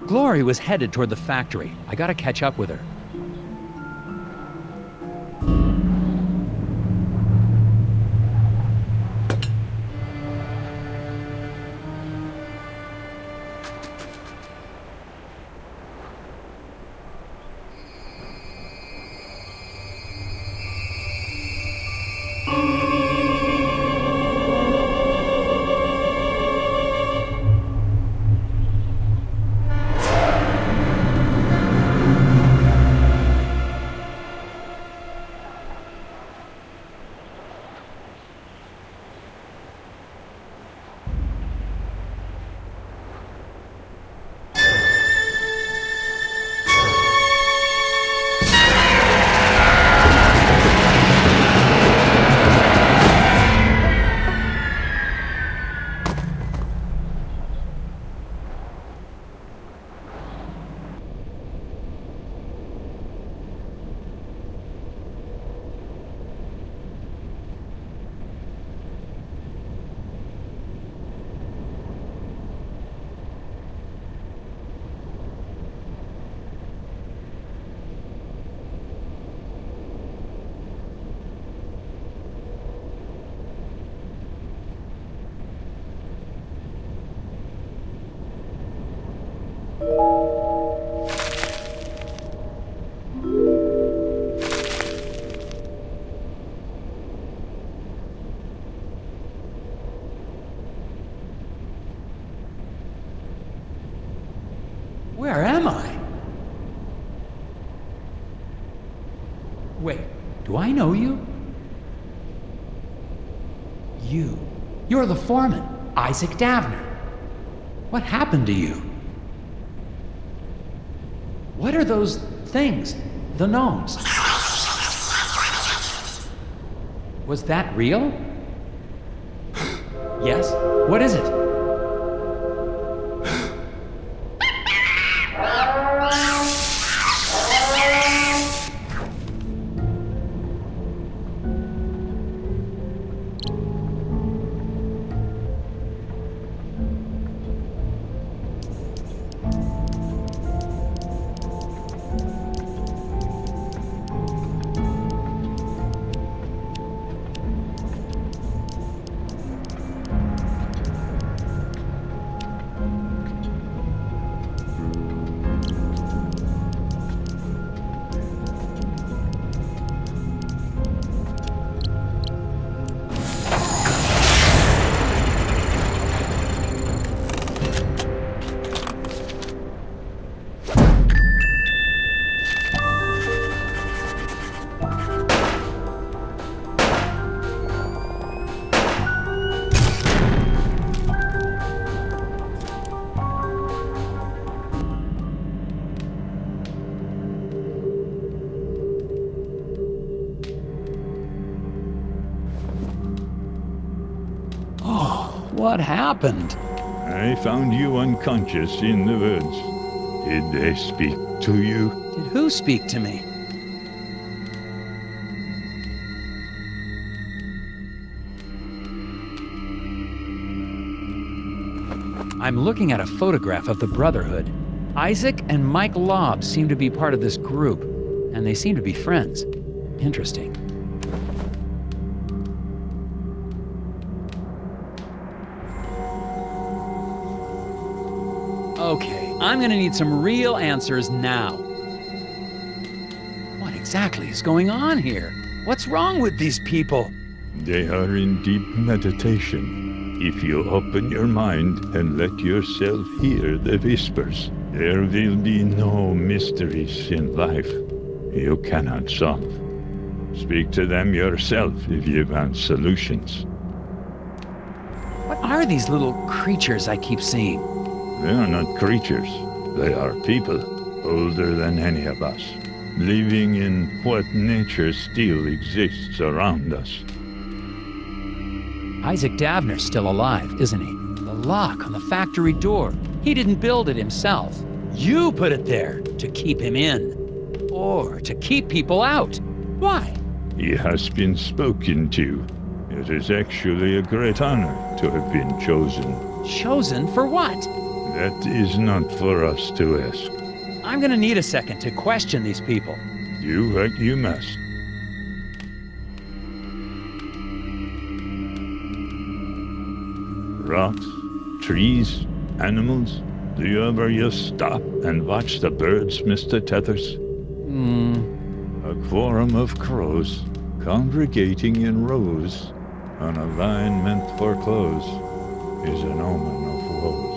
S1: Glory was headed toward the factory. I gotta catch up with her. Wait, do I know you? You're the foreman, Isaac Davner. What happened to you? What are those things? The gnomes? Was that real? Yes? What is it? What happened?
S2: I found you unconscious in the woods. Did they speak to you?
S1: Did who speak to me? I'm looking at a photograph of the Brotherhood. Isaac and Mike Lobb seem to be part of this group, and they seem to be friends. Interesting. Okay, I'm gonna need some real answers now. What exactly is going on here? What's wrong with these people?
S2: They are in deep meditation. If you open your mind and let yourself hear the whispers, there will be no mysteries in life you cannot solve. Speak to them yourself if you want solutions.
S1: What are these little creatures I keep seeing?
S2: They are not creatures. They are people, older than any of us, living in what nature still exists around us.
S1: Isaac Davner's still alive, isn't he? The lock on the factory door. He didn't build it himself. You put it there to keep him in. Or to keep people out. Why?
S2: He has been spoken to. It is actually a great honor to have been chosen.
S1: Chosen for what?
S2: That is not for us to ask.
S1: I'm gonna need a second to question these people.
S2: Do what you must. Rocks, trees, animals. Do you ever just stop and watch the birds, Mr. Tethers? A quorum of crows congregating in rows on a line meant for clothes is an omen of woes.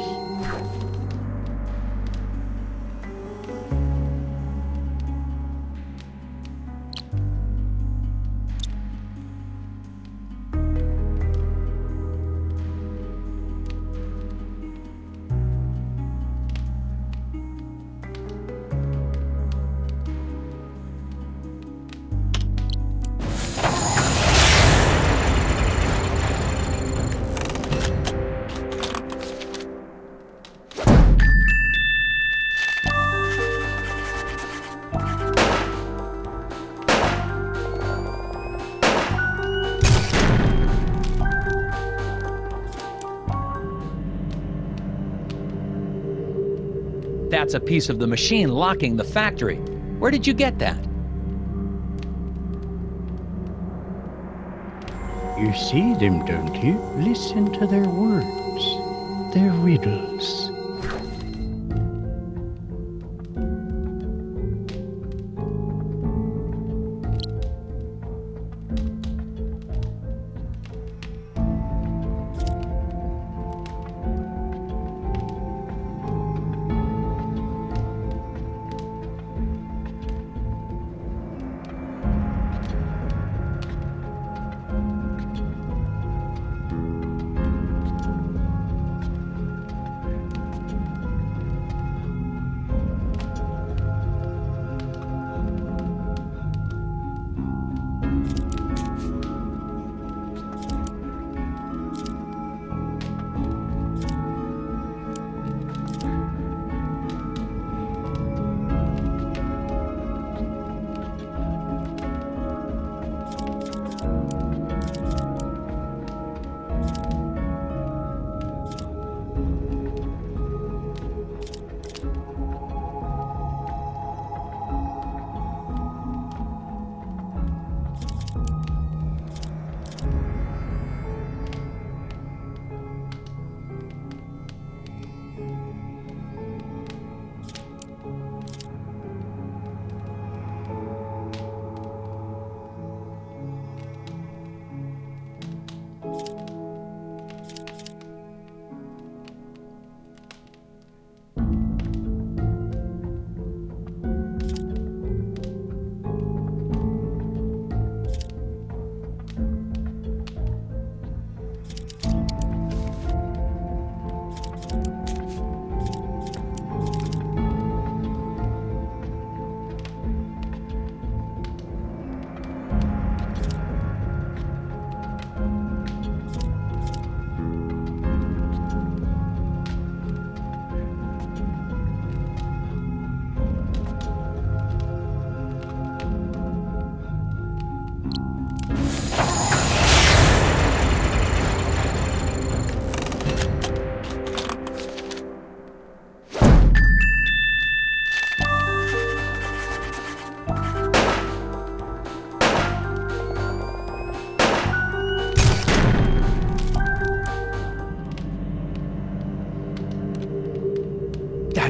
S1: That's a piece of the machine locking the factory. Where did you get that?
S10: You see them, don't you? Listen to their words, their riddles.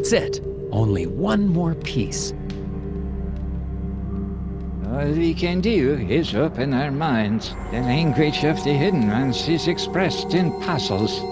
S1: That's it. Only one more piece.
S10: All we can do is open our minds. The language of the hidden ones is expressed in puzzles.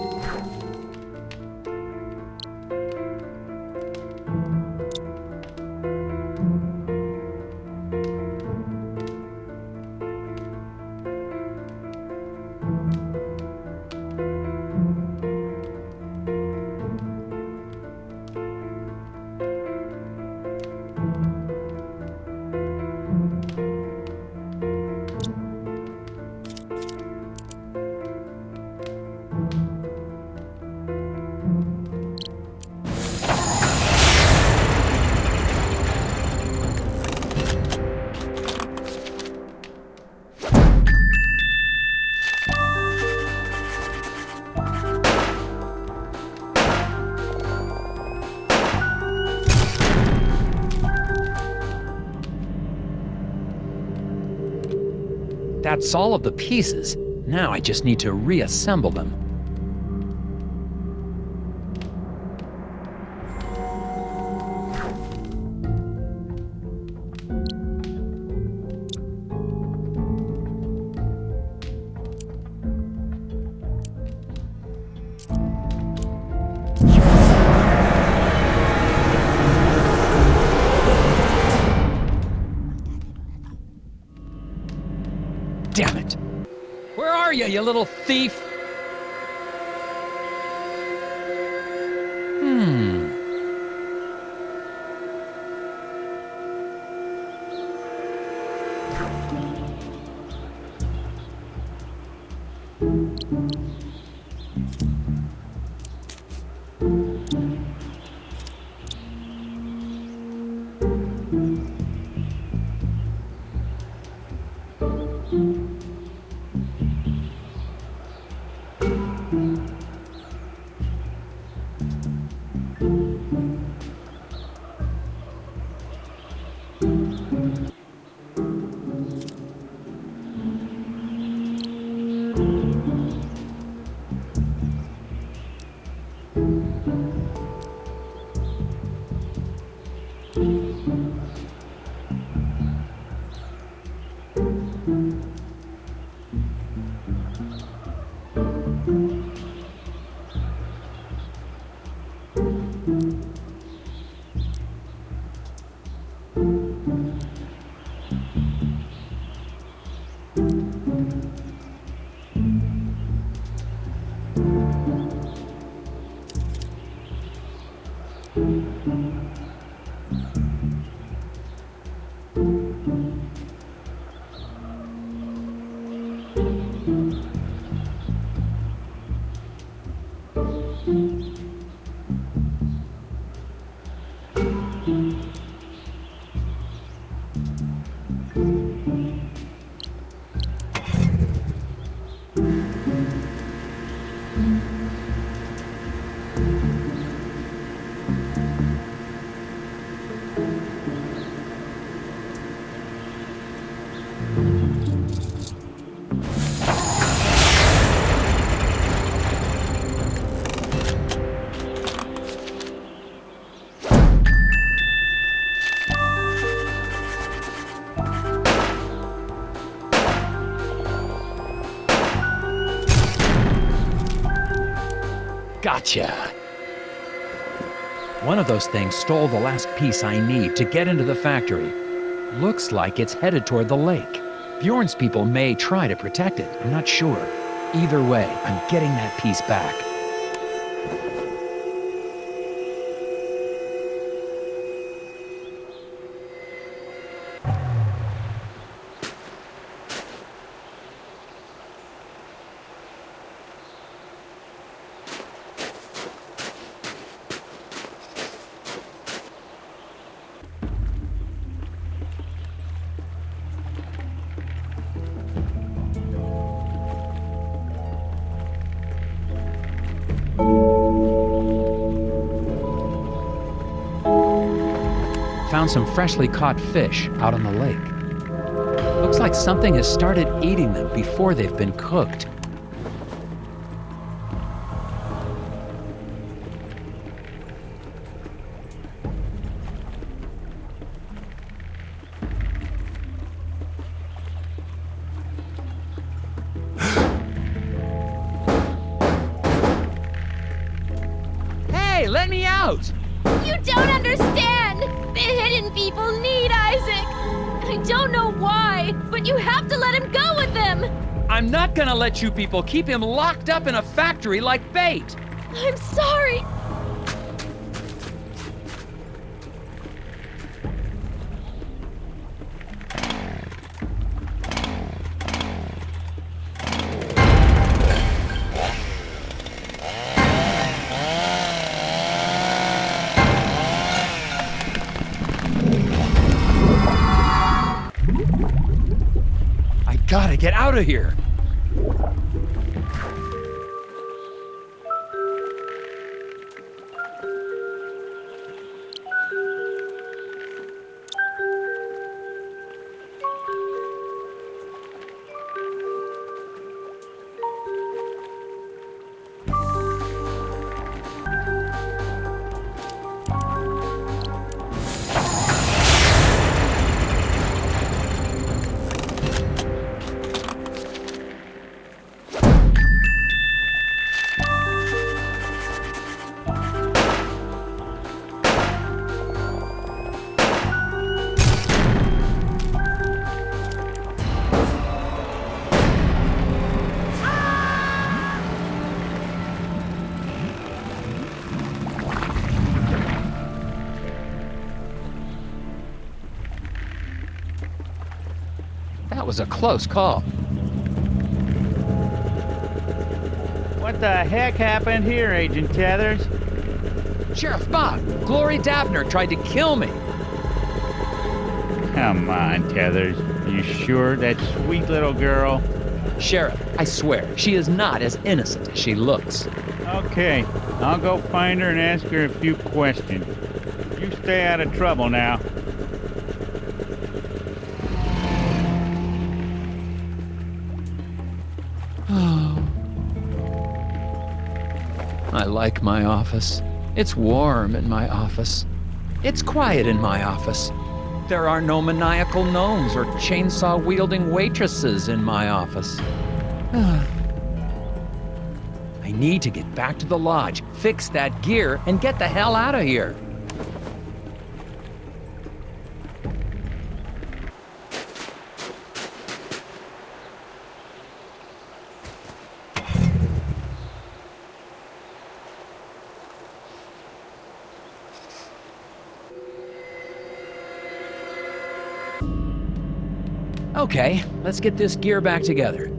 S1: That's all of the pieces. Now I just need to reassemble them. Damn it! Where are you, you little thief? Gotcha! One of those things stole the last piece I need to get into the factory. Looks like it's headed toward the lake. Bjorn's people may try to protect it, I'm not sure. Either way, I'm getting that piece back. Found some freshly caught fish out on the lake. Looks like something has started eating them before they've been cooked. out!
S9: You don't understand! The hidden people need Isaac! I don't know why, but you have to let him go with them!
S1: I'm not gonna let you people keep him locked up in a factory like bait!
S9: I'm sorry!
S1: I gotta get out of here! That was a close call.
S5: What the heck happened here, Agent Tethers?
S1: Sheriff Bob, Glory Daphner tried to kill me.
S5: Come on, Tethers. You sure that sweet little girl?
S1: Sheriff, I swear, she is not as innocent as she looks.
S5: Okay, I'll go find her and ask her a few questions. You stay out of trouble now.
S1: I like my office. It's warm in my office. It's quiet in my office. There are no maniacal gnomes or chainsaw-wielding waitresses in my office. I need to get back to the lodge, fix that gear, and get the hell out of here. Okay, let's get this gear back together.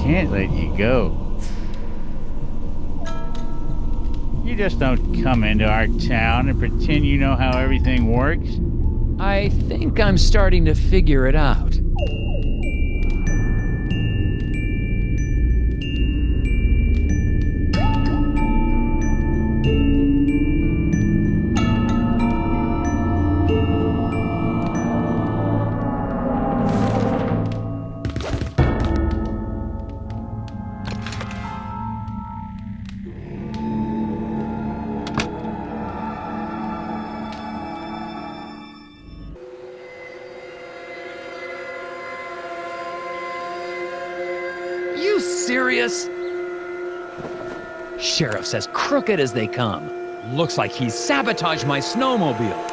S5: Can't let you go. You just don't come into our town and pretend you know how everything works.
S1: I think I'm starting to figure it out. You serious? Sheriff's as crooked as they come. Looks like he's sabotaged my snowmobile.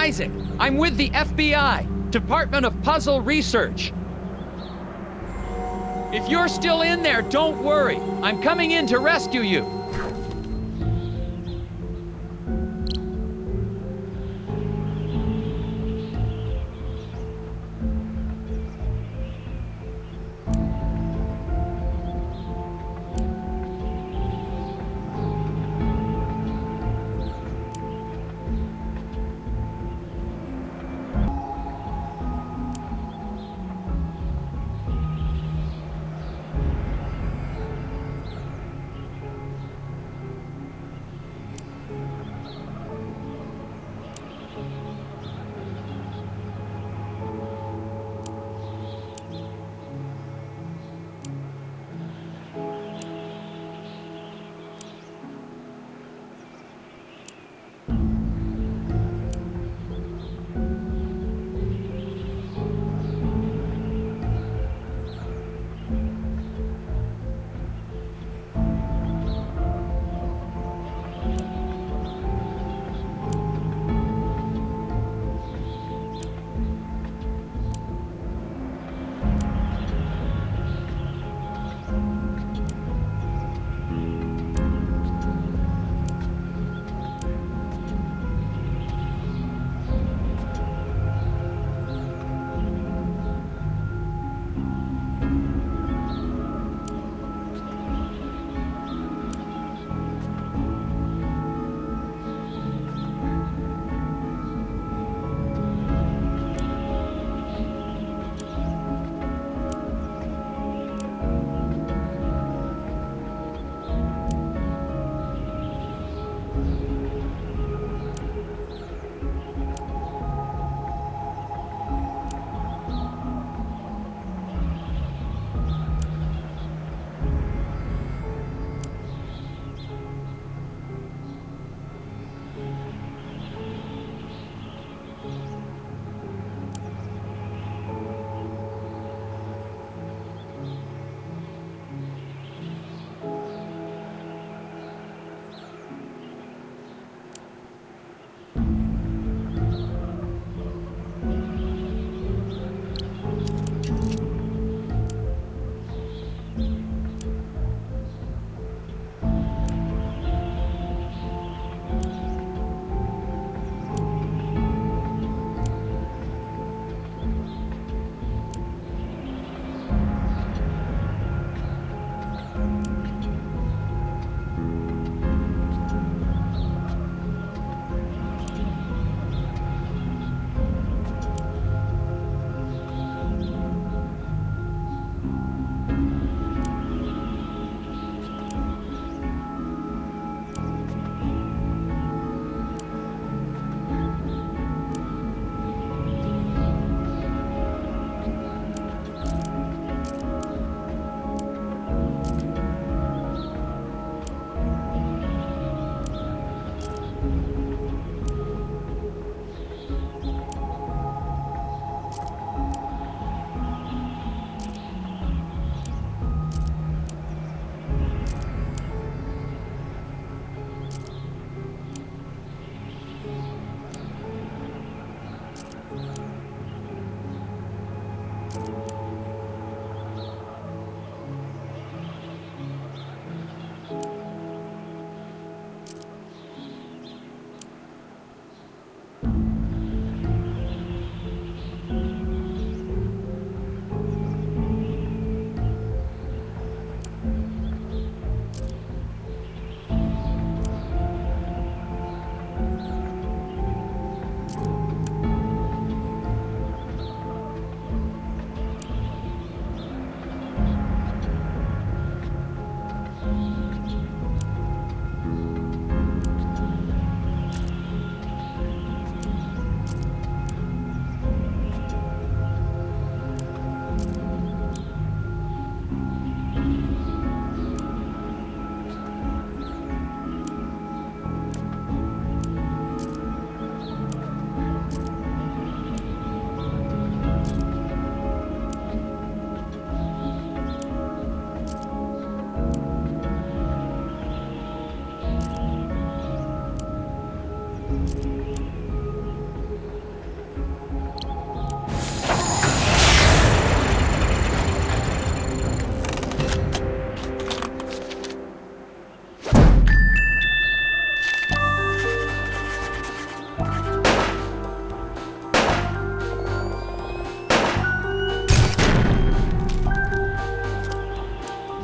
S1: Isaac. I'm with the FBI, Department of Puzzle Research. If you're still in there, don't worry. I'm coming in to rescue you.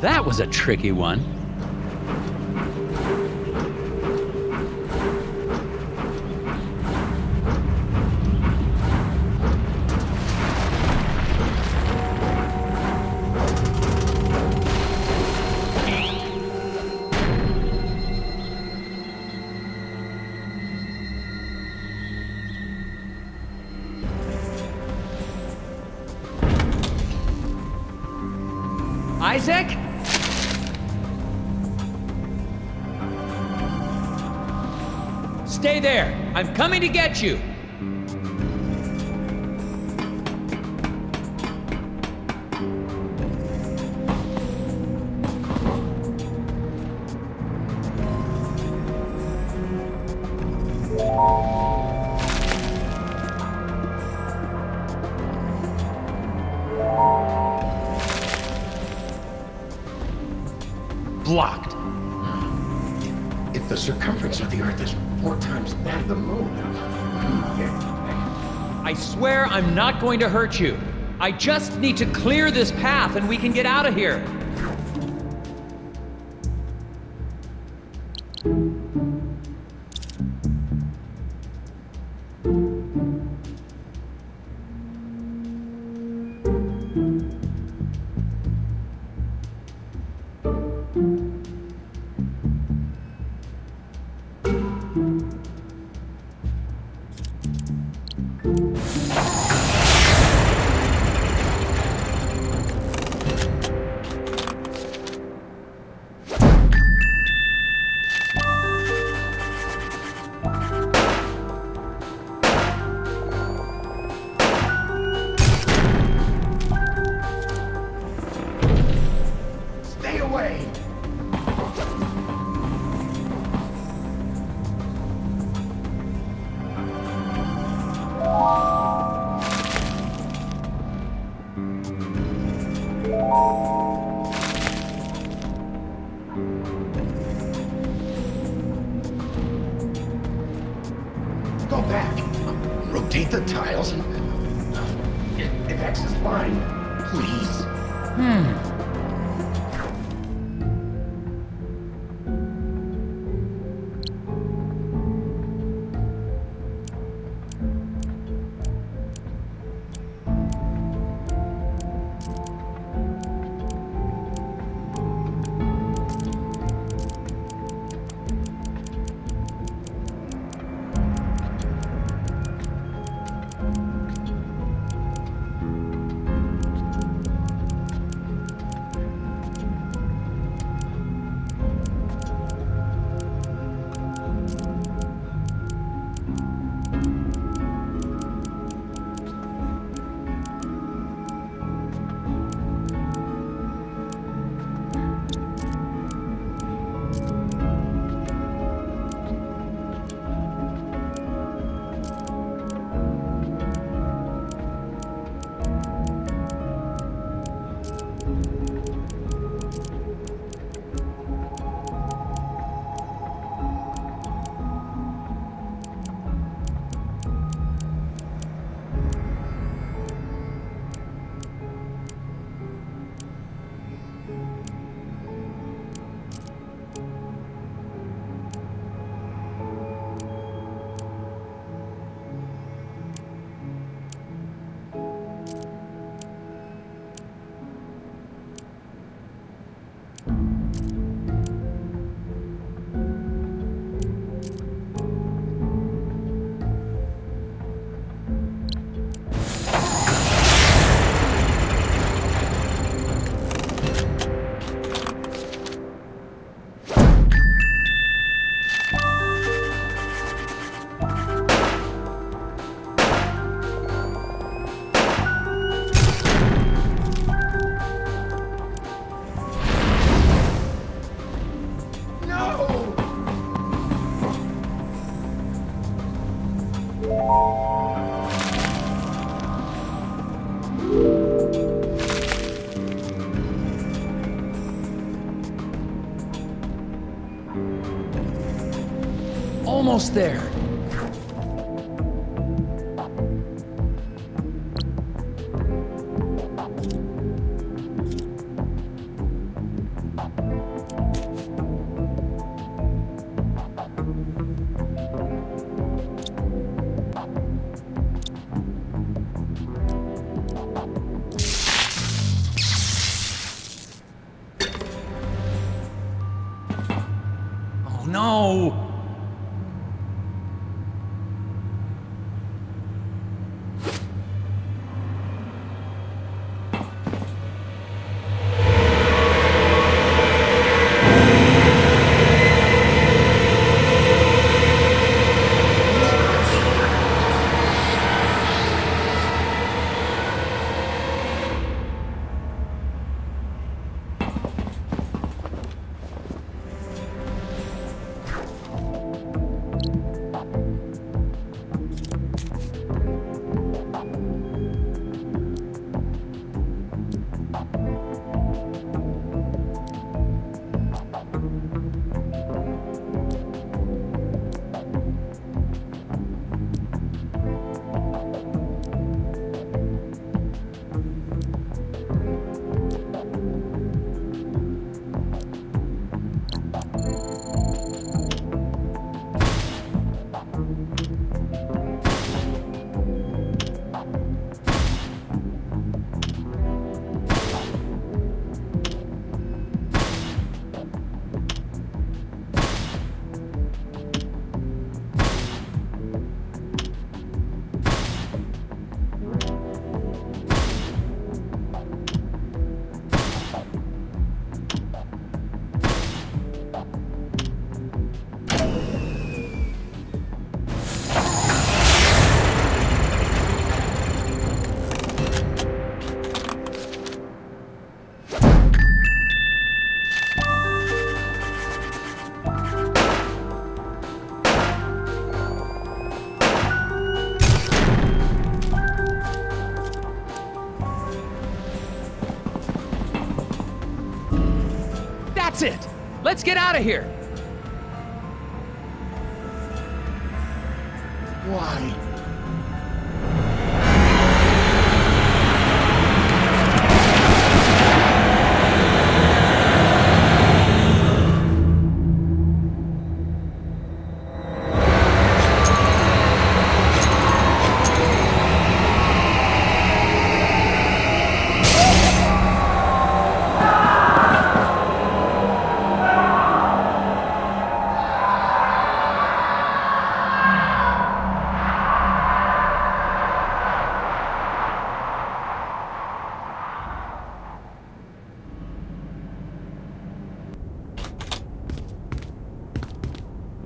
S1: That was a tricky one. Isaac? Stay there. I'm coming to get you. Blocked.
S11: If the circumference of the Earth is 4 times that of the Moon.
S1: I swear I'm not going to hurt you. I just need to clear this path and we can get out of here.
S11: Go back. Rotate the tiles and... If X is fine, please.
S1: Almost there. no! That's it! Let's get out of here!
S6: Why?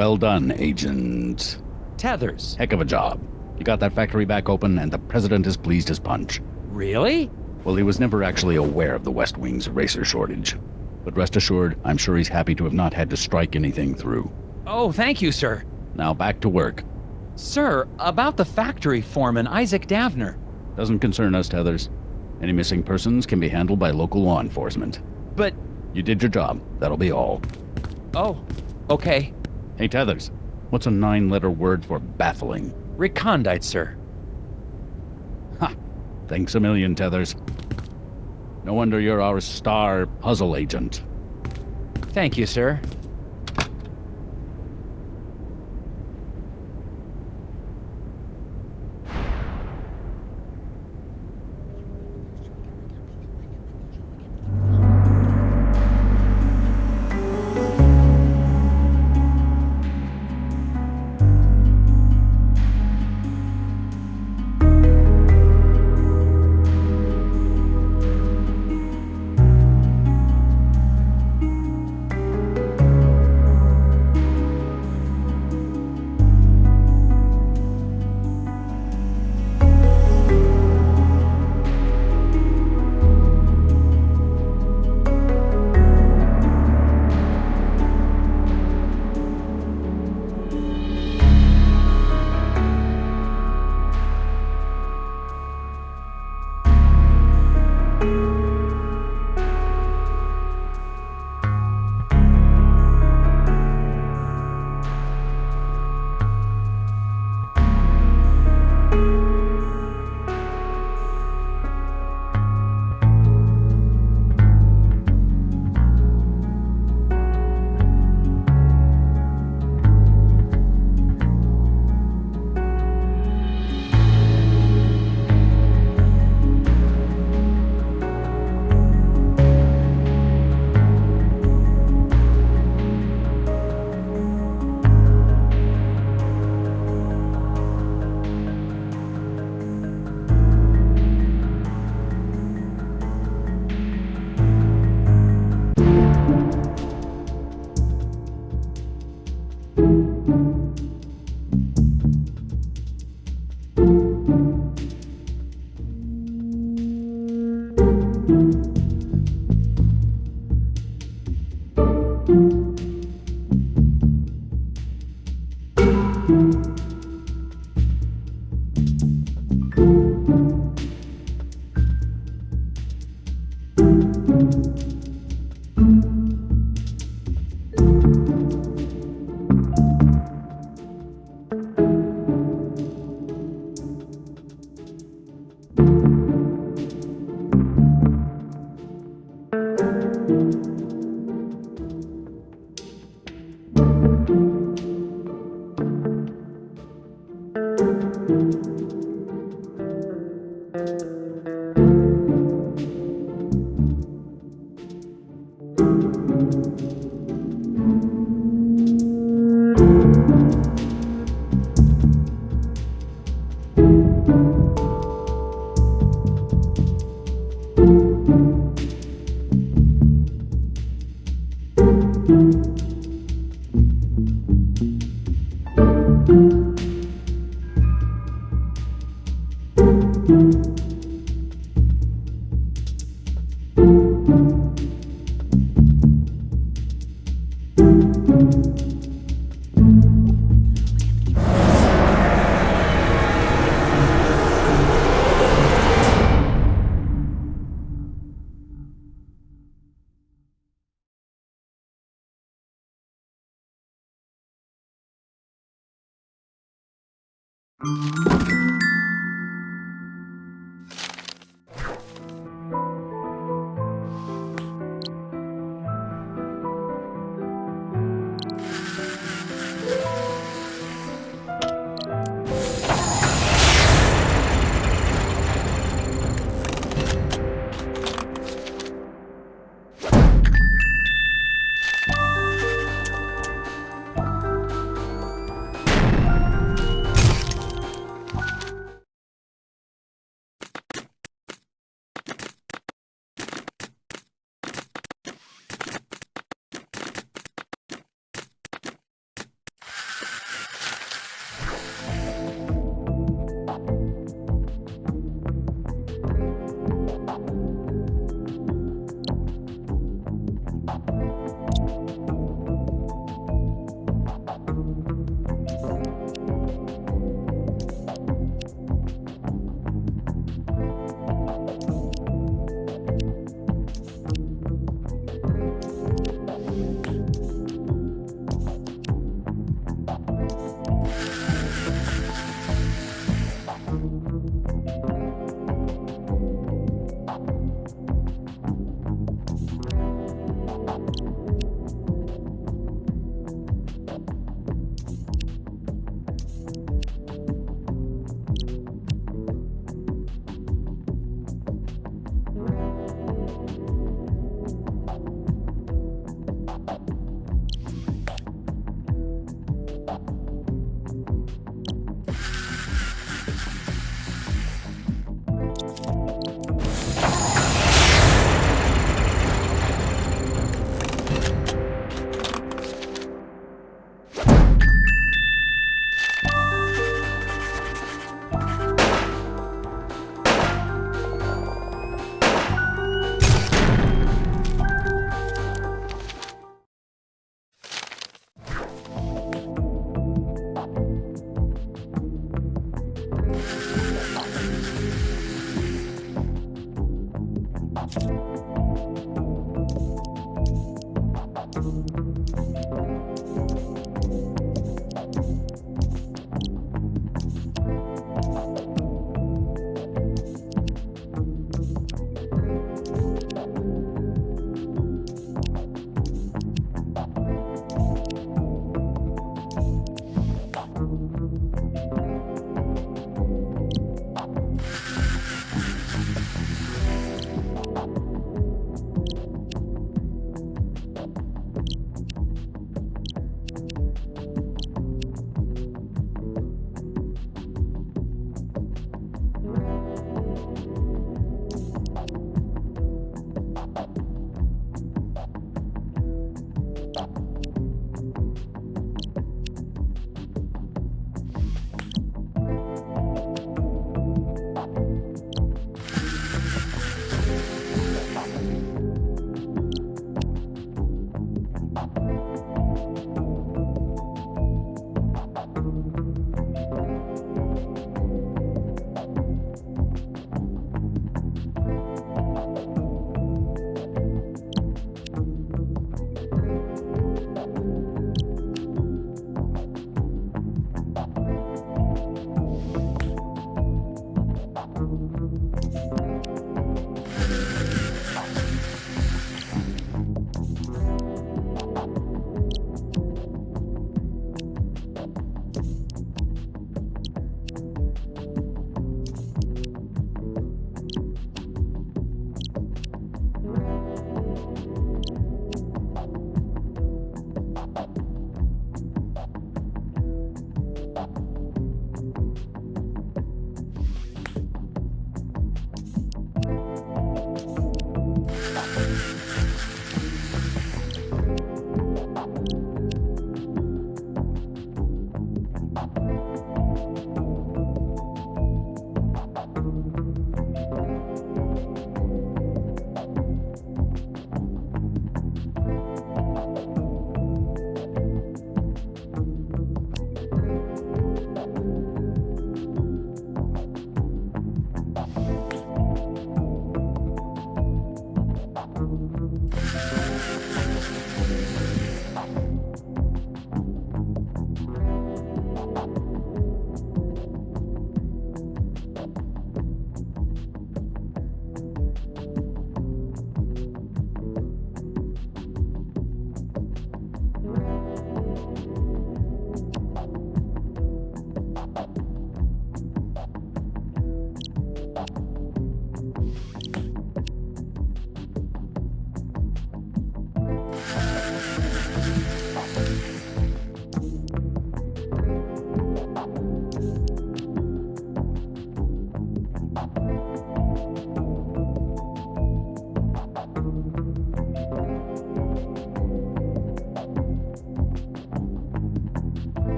S12: Well done, Agent.
S1: Tethers.
S12: Heck of a job. You got that factory back open, and the president is pleased as punch.
S1: Really?
S12: Well, he was never actually aware of the West Wing's racer shortage. But rest assured, I'm sure he's happy to have not had to strike anything through.
S1: Oh, thank you, sir.
S12: Now back to work.
S1: Sir, about the factory foreman, Isaac Davner.
S12: Doesn't concern us, Tethers. Any missing persons can be handled by local law enforcement.
S1: But...
S12: You did your job. That'll be all.
S1: Oh, okay.
S12: Hey, Tethers. What's a 9-letter word for baffling?
S1: Recondite, sir.
S12: Ha! Thanks a million, Tethers. No wonder you're our star puzzle agent.
S1: Thank you, sir. you